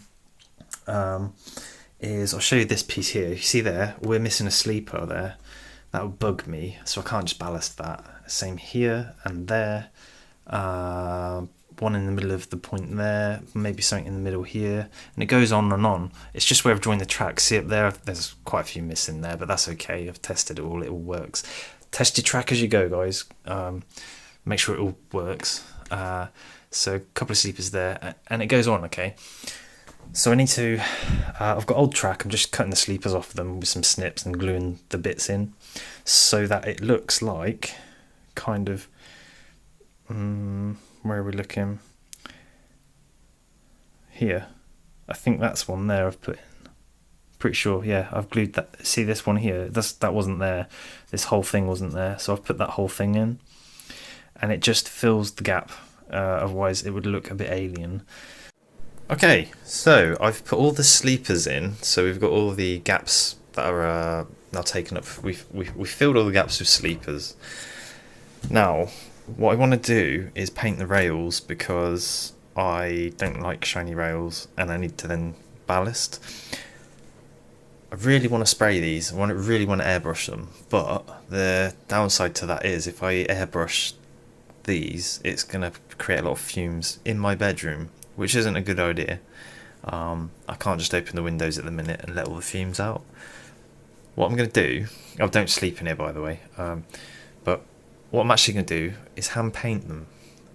is I'll show you this piece here. You see there, we're missing a sleeper there. That would bug me, so I can't just ballast that. Same here and there, one in the middle of the point there, maybe something in the middle here, and it goes on and on. It's just where I've joined the track. See up there, there's quite a few missing there, but that's okay. I've tested it all works. Test your track as you go, guys. Make sure it all works. So a couple of sleepers there, and it goes on, okay. So I need to, I've got old track, I'm just cutting the sleepers off them with some snips and gluing the bits in, so that it looks like, kind of, where are we looking? Here. I think that's one there I've put in. Pretty sure, yeah, I've glued that. See this one here, that wasn't there, this whole thing wasn't there, so I've put that whole thing in, and it just fills the gap, otherwise it would look a bit alien. Okay, so I've put all the sleepers in, so we've got all the gaps that are now taken up. We've filled all the gaps with sleepers. Now, what I want to do is paint the rails because I don't like shiny rails, and I need to then ballast. I really want to spray these. Really want to airbrush them, but the downside to that is if I airbrush these, it's going to create a lot of fumes in my bedroom, which isn't a good idea. I can't just open the windows at the minute and let all the fumes out. What I'm going to do, I don't sleep in here by the way, but what I'm actually going to do is hand paint them,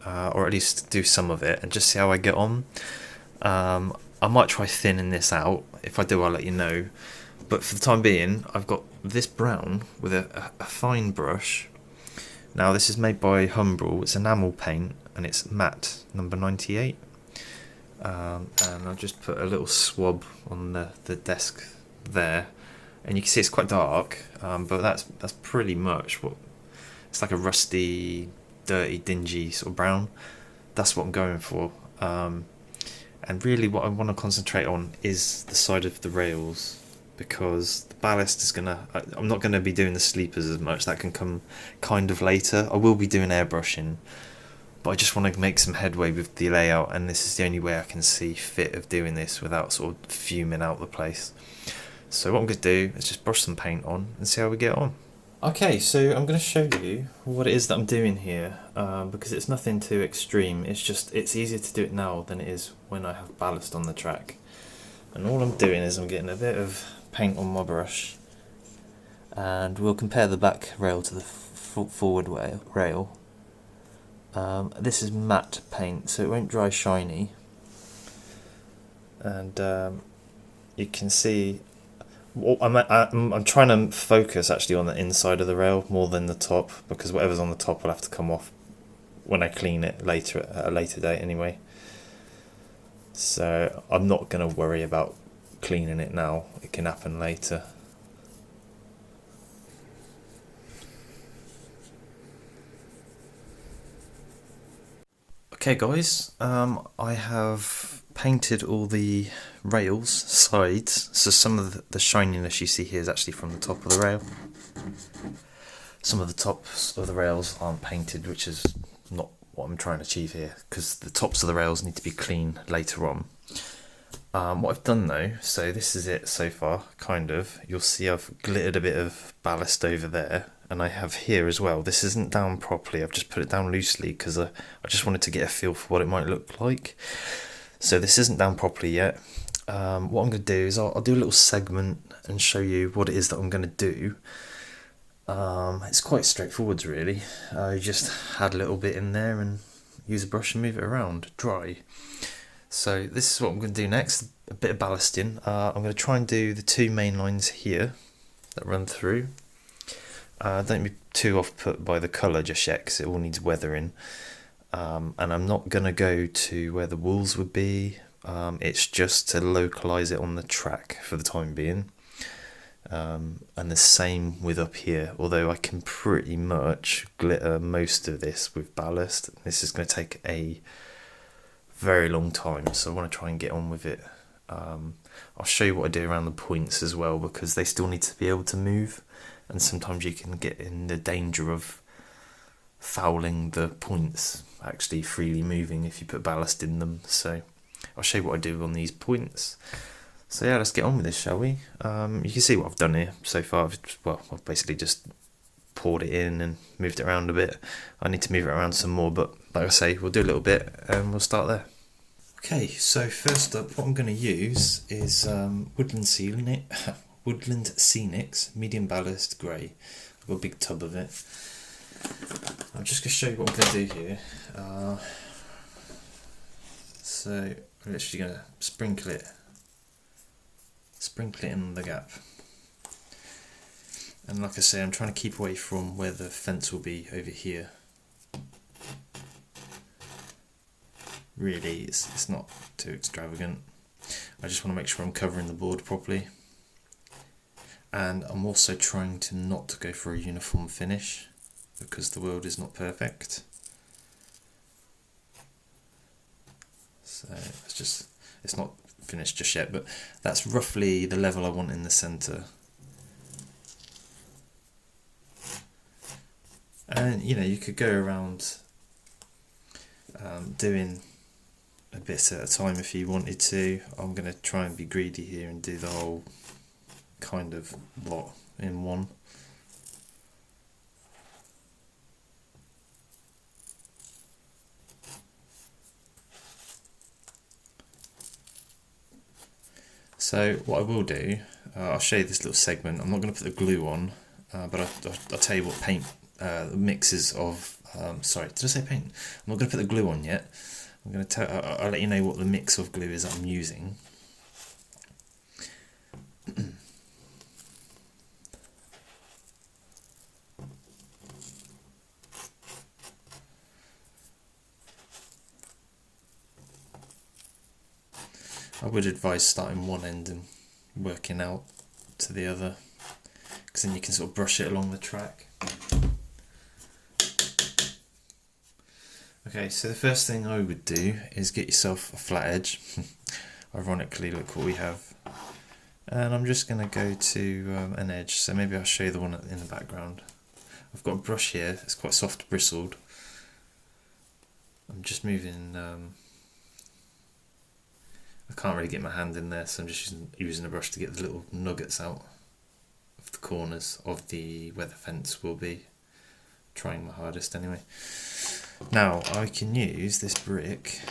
or at least do some of it and just see how I get on. I might try thinning this out. If I do, I'll let you know. But for the time being, I've got this brown with a fine brush. Now this is made by Humbrol. It's enamel paint and it's matte number 98. And I'll just put a little swab on the desk there, and you can see it's quite dark, but that's pretty much what it's like, a rusty, dirty, dingy sort of brown. That's what I'm going for. And really what I want to concentrate on is the side of the rails, because the ballast is I'm not gonna be doing the sleepers as much. That can come kind of later. I will be doing airbrushing, but I just want to make some headway with the layout, and this is the only way I can see fit of doing this without sort of fuming out the place. So what I'm going to do is just brush some paint on and see how we get on. Okay, so I'm going to show you what it is that I'm doing here, because it's nothing too extreme. It's easier to do it now than it is when I have ballast on the track. And all I'm doing is I'm getting a bit of paint on my brush, and we'll compare the back rail to the forward rail. This is matte paint, so it won't dry shiny, and you can see I'm trying to focus actually on the inside of the rail more than the top, because whatever's on the top will have to come off when I clean it later, at a later date anyway. So I'm not going to worry about cleaning it now, it can happen later. Okay guys, I have painted all the rails sides, so some of the shininess you see here is actually from the top of the rail. Some of the tops of the rails aren't painted, which is not what I'm trying to achieve here, because the tops of the rails need to be clean later on. What I've done though, so this is it so far, kind of. You'll see I've glittered a bit of ballast over there, and I have here as well. This isn't down properly, I've just put it down loosely because I just wanted to get a feel for what it might look like. So this isn't down properly yet. What I'm going to do is I'll do a little segment and show you what it is that I'm going to do. It's quite straightforward really. I just add a little bit in there and use a brush and move it around, dry. So this is what I'm going to do next, a bit of ballasting. I'm going to try and do the two main lines here that run through. Don't be too off put by the colour just yet, because it all needs weathering. And I'm not going to go to where the walls would be. It's just to localise it on the track for the time being. And the same with up here, although I can pretty much glitter most of this with ballast. This is going to take a very long time, so I want to try and get on with it. I'll show you what I do around the points as well, because they still need to be able to move, and sometimes you can get in the danger of fouling the points actually freely moving if you put ballast in them. So I'll show you what I do on these points. So yeah, let's get on with this, shall we? You can see what I've done here so far. I've basically just poured it in and moved it around a bit. I need to move it around some more, but like I say, we'll do a little bit and we'll start there. Okay, so first up, what I'm going to use is Woodland Scenics Medium Ballast Grey. I've got a big tub of it. I'm just going to show you what I'm going to do here. So I'm literally going to sprinkle it in the gap. And like I say, I'm trying to keep away from where the fence will be over here. Really, it's not too extravagant. I just want to make sure I'm covering the board properly. And I'm also trying to not go for a uniform finish, because the world is not perfect. So it's not finished just yet, but that's roughly the level I want in the centre. And you know, you could go around doing a bit at a time if you wanted to. I'm going to try and be greedy here and do the whole kind of lot in one. So what I will do, I'll show you this little segment. I'm not going to put the glue on, but I'll tell you what paint mixes of. Sorry, did I say paint? I'm not going to put the glue on yet. I'm going to tell. I'll let you know what the mix of glue is that I'm using. I would advise starting one end and working out to the other, because then you can sort of brush it along the track. Okay, so the first thing I would do is get yourself a flat edge. Ironically, look what we have. And I'm just going to go to an edge, so maybe I'll show you the one in the background. I've got a brush here, it's quite soft bristled. I'm just moving, I can't really get my hand in there, so I'm just using a brush to get the little nuggets out of the corners of where the fence will be. Trying my hardest anyway. Now I can use this brick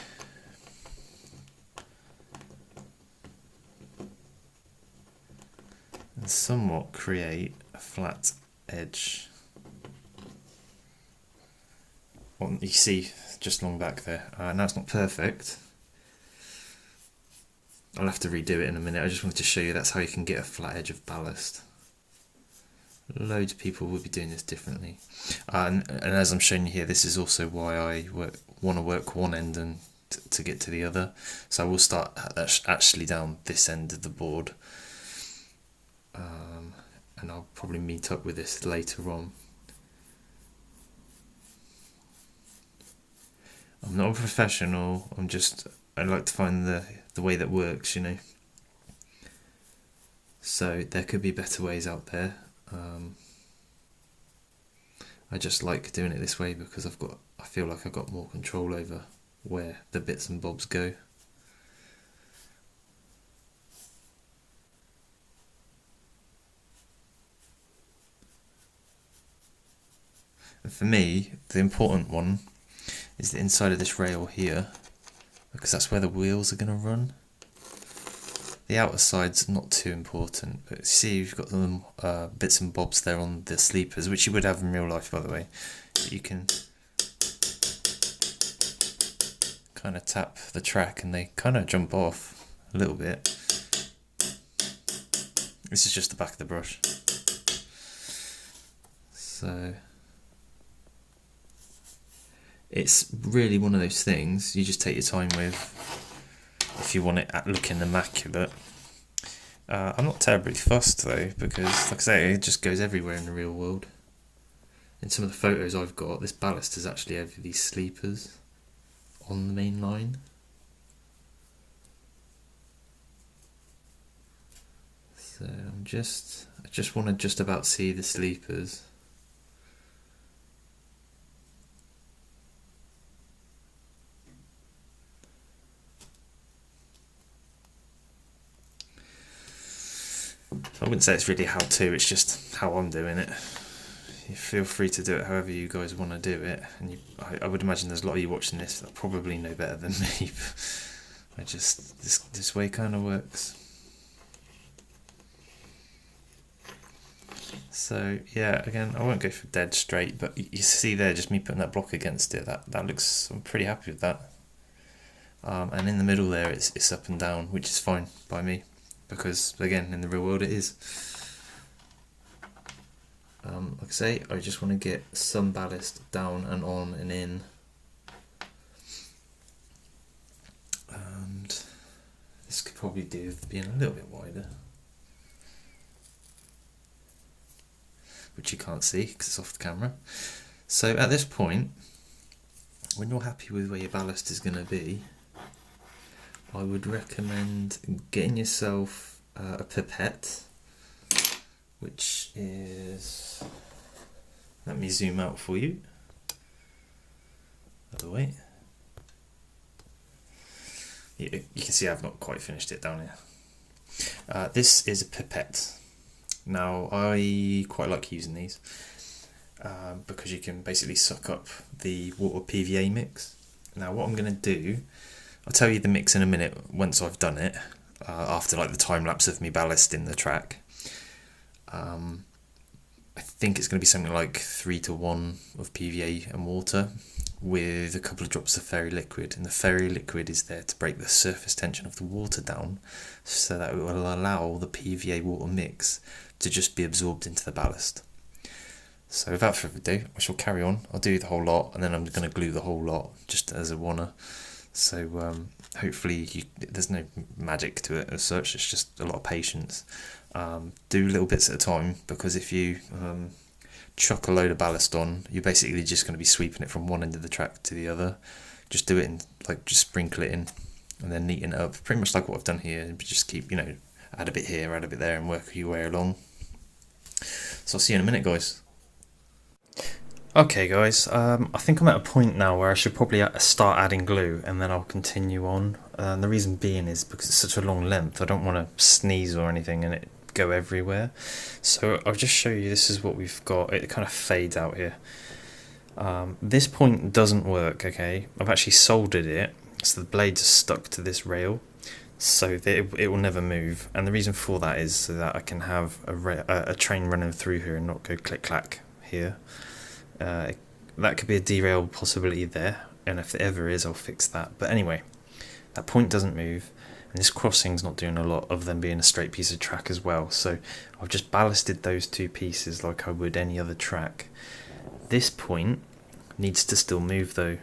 and somewhat create a flat edge. Well, you see just along back there. Now it's not perfect. I'll have to redo it in a minute. I just wanted to show you that's how you can get a flat edge of ballast. Loads of people will be doing this differently. And as I'm showing you here, this is also why I want to work one end and to get to the other. So I will start actually down this end of the board. And I'll probably meet up with this later on. I'm not a professional, I like to find the way that works, you know. So there could be better ways out there. I just like doing it this way because I feel like I've got more control over where the bits and bobs go. And for me, the important one is the inside of this rail here, because that's where the wheels are going to run. The outer side's not too important, but see you've got some bits and bobs there on the sleepers, which you would have in real life, by the way. You can kind of tap the track and they kind of jump off a little bit. This is just the back of the brush. So it's really one of those things you just take your time with if you want it looking immaculate. I'm not terribly fussed though, because like I say, it just goes everywhere in the real world. In some of the photos I've got, this ballast is actually over these sleepers on the main line. So I just want to just about see the sleepers. I wouldn't say it's really how-to, it's just how I'm doing it. You feel free to do it however you guys want to do it. And I would imagine there's a lot of you watching this that probably know better than me. This way kind of works. So yeah, again, I won't go for dead straight, but you see there, just me putting that block against it, that looks, I'm pretty happy with that. And in the middle there, it's up and down, which is fine by me, because again, in the real world it is. Like I say, I just want to get some ballast down and on and in. And this could probably do with being a little bit wider, which you can't see because it's off the camera. So at this point, when you're happy with where your ballast is going to be, I would recommend getting yourself a pipette, which is Let me zoom out for you. Other way. You can see I've not quite finished it down here. This is a pipette. Now I quite like using these because you can basically suck up the water PVA mix. Now what I'm going to do, I'll tell you the mix in a minute once I've done it, after like the time lapse of me ballasting the track. I think it's going to be something like 3:1 of PVA and water with a couple of drops of fairy liquid, and the fairy liquid is there to break the surface tension of the water down so that it will allow the PVA water mix to just be absorbed into the ballast. So without further ado, I shall carry on. I'll do the whole lot and then I'm going to glue the whole lot just as a wanna. So hopefully there's no magic to it as such, it's just a lot of patience. Do little bits at a time, because if you chuck a load of ballast on, you're basically just going to be sweeping it from one end of the track to the other. Just do it and just sprinkle it in and then neaten it up, pretty much like what I've done here. Just keep, add a bit here, add a bit there, and work your way along. So I'll see you in a minute, guys. Okay guys, I think I'm at a point now where I should probably start adding glue and then I'll continue on. The reason being is because it's such a long length, I don't want to sneeze or anything and it go everywhere. So I'll just show you, this is what we've got. It kind of fades out here. This point doesn't work, okay? I've actually soldered it, so the blades are stuck to this rail, so that it will never move. And the reason for that is so that I can have a train running through here and not go click-clack here. That could be a derail possibility there, and if there ever is, I'll fix that. But anyway, that point doesn't move, and this crossing's not doing a lot of them being a straight piece of track as well. So I've just ballasted those two pieces like I would any other track. This point needs to still move though.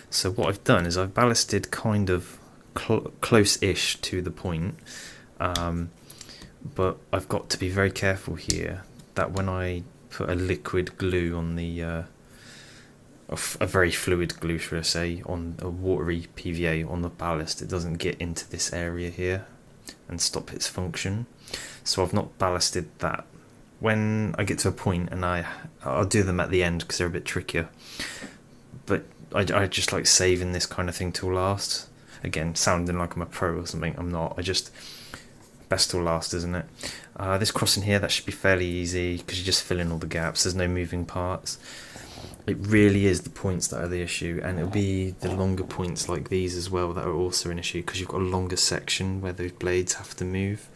So what I've done is I've ballasted kind of close-ish to the point, but I've got to be very careful here that when I put a liquid glue on the a very fluid glue, should I say, on a watery PVA on the ballast, it doesn't get into this area here and stop its function. So I've not ballasted that. When I get to a point, and I'll do them at the end because they're a bit trickier, but I just like saving this kind of thing till last. Again, sounding like I'm a pro or something, I'm not. Best till last, isn't it? This crossing here, that should be fairly easy because you just fill in all the gaps, there's no moving parts. It really is the points that are the issue, and it'll be the longer points like these as well that are also an issue because you've got a longer section where those blades have to move.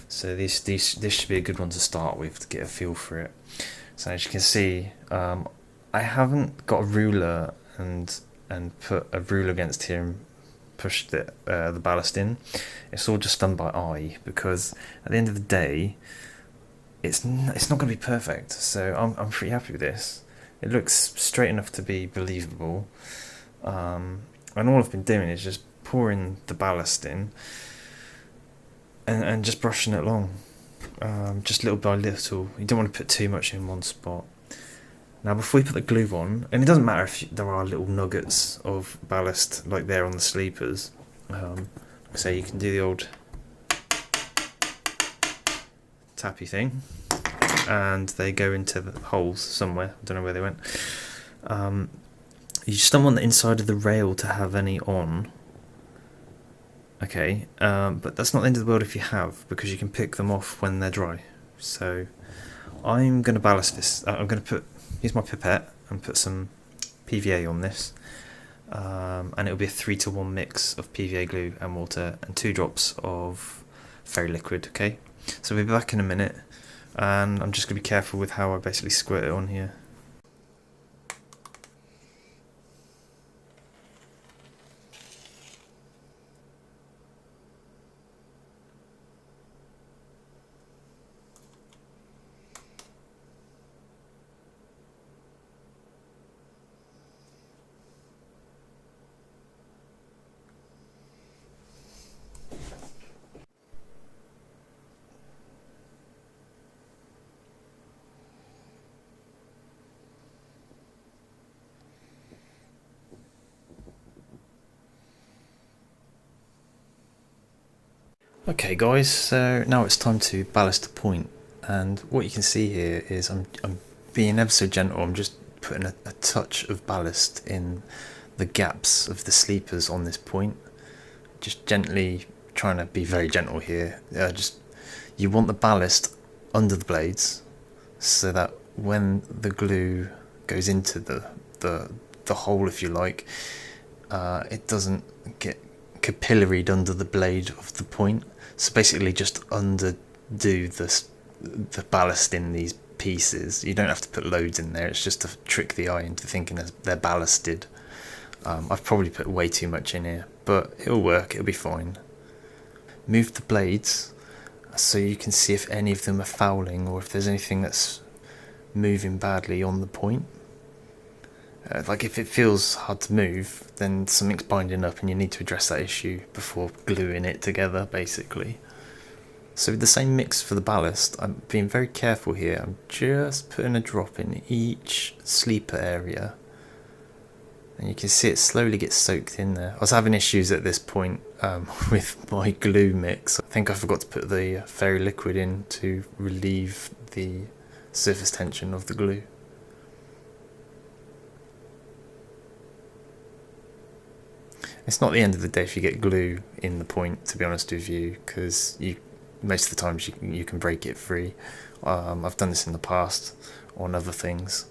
So this should be a good one to start with to get a feel for it. So as you can see, I haven't got a ruler and put a ruler against here and pushed the ballast in. It's all just done by eye because at the end of the day, it's not going to be perfect. So I'm pretty happy with this. It looks straight enough to be believable, and all I've been doing is just pouring the ballast in and just brushing it along, just little by little. You don't want to put too much in one spot. Now before you put the glue on, and it doesn't matter if there are little nuggets of ballast like there on the sleepers, so you can do the old tappy thing, and they go into the holes somewhere. I don't know where they went. You just don't want the inside of the rail to have any on. Okay, but that's not the end of the world if you have, because you can pick them off when they're dry. So I'm going to ballast this. I'm going to use my pipette and put some PVA on this, and it'll be a 3:1 mix of PVA glue and water and 2 drops of fairy liquid. Okay, so we'll be back in a minute, and I'm just going to be careful with how I basically squirt it on here. Okay guys, so now it's time to ballast the point, and what you can see here is I'm being ever so gentle, I'm just putting a touch of ballast in the gaps of the sleepers on this point. Just gently trying to be very gentle here. You want the ballast under the blades so that when the glue goes into the hole, if you like, it doesn't get capillaried under the blade of the point. So basically just underdo the ballast in these pieces. You don't have to put loads in there, it's just to trick the eye into thinking they're ballasted. I've probably put way too much in here, but it'll work, it'll be fine. Move the blades so you can see if any of them are fouling or if there's anything that's moving badly on the point. Like if it feels hard to move, then something's binding up and you need to address that issue before gluing it together, basically. So with the same mix for the ballast, I'm being very careful here. I'm just putting a drop in each sleeper area. And you can see it slowly gets soaked in there. I was having issues at this point with my glue mix. I think I forgot to put the fairy liquid in to relieve the surface tension of the glue. It's not the end of the day if you get glue in the point, to be honest with you, because most of the times you can break it free. I've done this in the past on other things.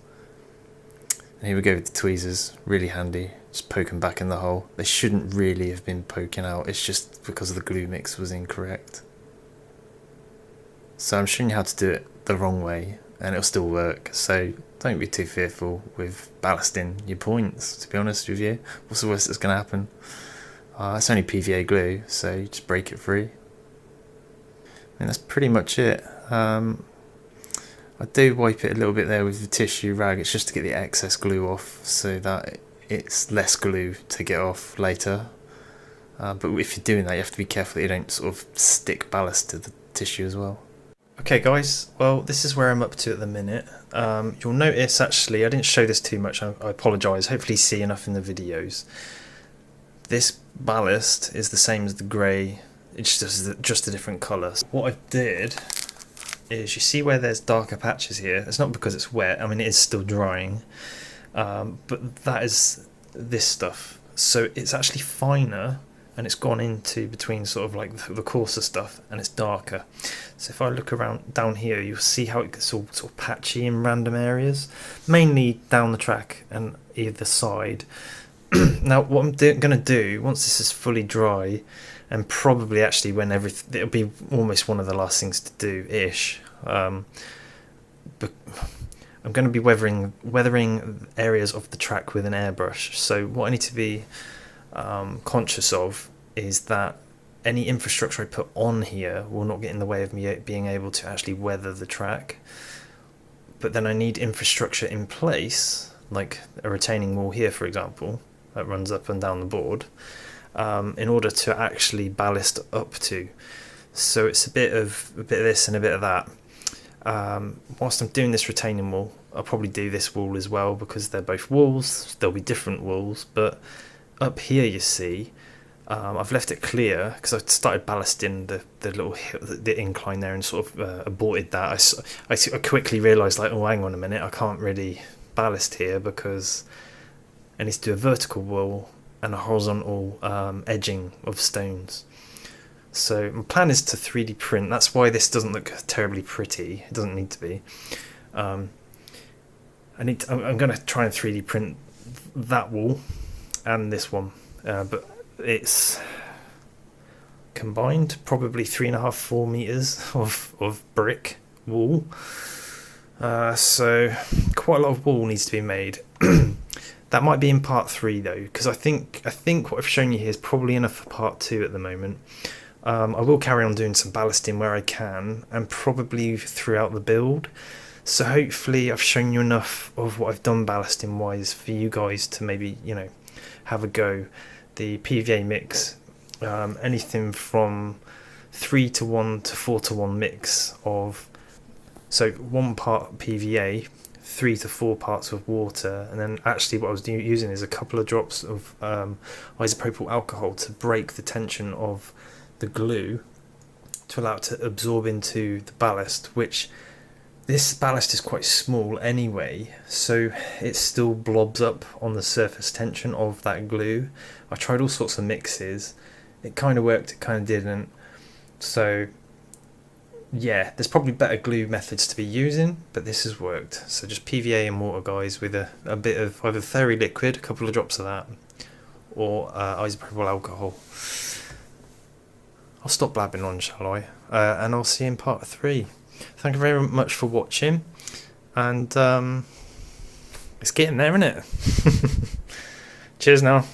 And here we go with the tweezers, really handy, just poke them back in the hole. They shouldn't really have been poking out, it's just because the glue mix was incorrect. So I'm showing you how to do it the wrong way and it'll still work, so don't be too fearful with ballasting your points, to be honest with you. What's the worst that's going to happen? It's only PVA glue, so you just break it free. And that's pretty much it. I do wipe it a little bit there with the tissue rag, it's just to get the excess glue off so that it's less glue to get off later. But if you're doing that, you have to be careful that you don't sort of stick ballast to the tissue as well. Okay guys, well this is where I'm up to at the minute. You'll notice, actually, I didn't show this too much, I apologise, hopefully you see enough in the videos. This ballast is the same as the grey, it's just a different colour. What I did is, you see where there's darker patches here, it's not because it's wet, I mean it is still drying, but that is this stuff. So it's actually finer and it's gone into between sort of like the coarser stuff and it's darker. So if I look around down here, you'll see how it gets all sort of patchy in random areas, mainly down the track and either side. Now what I'm going to do, once this is fully dry, and probably actually when it'll be almost one of the last things to do ish, but I'm going to be weathering areas of the track with an airbrush. So what I need to be conscious of is that any infrastructure I put on here will not get in the way of me being able to actually weather the track. But then I need infrastructure in place, like a retaining wall here for example, that runs up and down the board, in order to actually ballast up to. So it's a bit of this and a bit of that. Whilst I'm doing this retaining wall, I'll probably do this wall as well because they're both walls, they'll be different walls, but up here you see I've left it clear because I started ballasting the little the incline there and sort of aborted that. I quickly realised, like, oh hang on a minute, I can't really ballast here because I need to do a vertical wall and a horizontal edging of stones. So my plan is to 3D print. That's why this doesn't look terribly pretty. It doesn't need to be. I'm going to try and 3D print that wall and this one, but it's combined probably 3.5-4 meters of brick wall. So quite a lot of wall needs to be made. That might be in part 3 though, because I think what I've shown you here is probably enough for part 2 at the moment. I will carry on doing some ballasting where I can, and probably throughout the build. So hopefully I've shown you enough of what I've done ballasting wise for you guys to maybe, you know, have a go. The PVA mix, anything from 3:1 to 4:1 mix of, so 1 part PVA, 3 to 4 parts of water, and then actually what I was using is a couple of drops of isopropyl alcohol to break the tension of the glue to allow it to absorb into the ballast, which This ballast is quite small anyway, so it still blobs up on the surface tension of that glue. I tried all sorts of mixes. It kind of worked, it kind of didn't. So yeah, there's probably better glue methods to be using, but this has worked. So just PVA and water, guys, with a bit of either fairy liquid, a couple of drops of that, or isopropyl alcohol. I'll stop blabbing on, shall I? And I'll see you in part 3. Thank you very much for watching, and it's getting there, isn't it? Cheers now.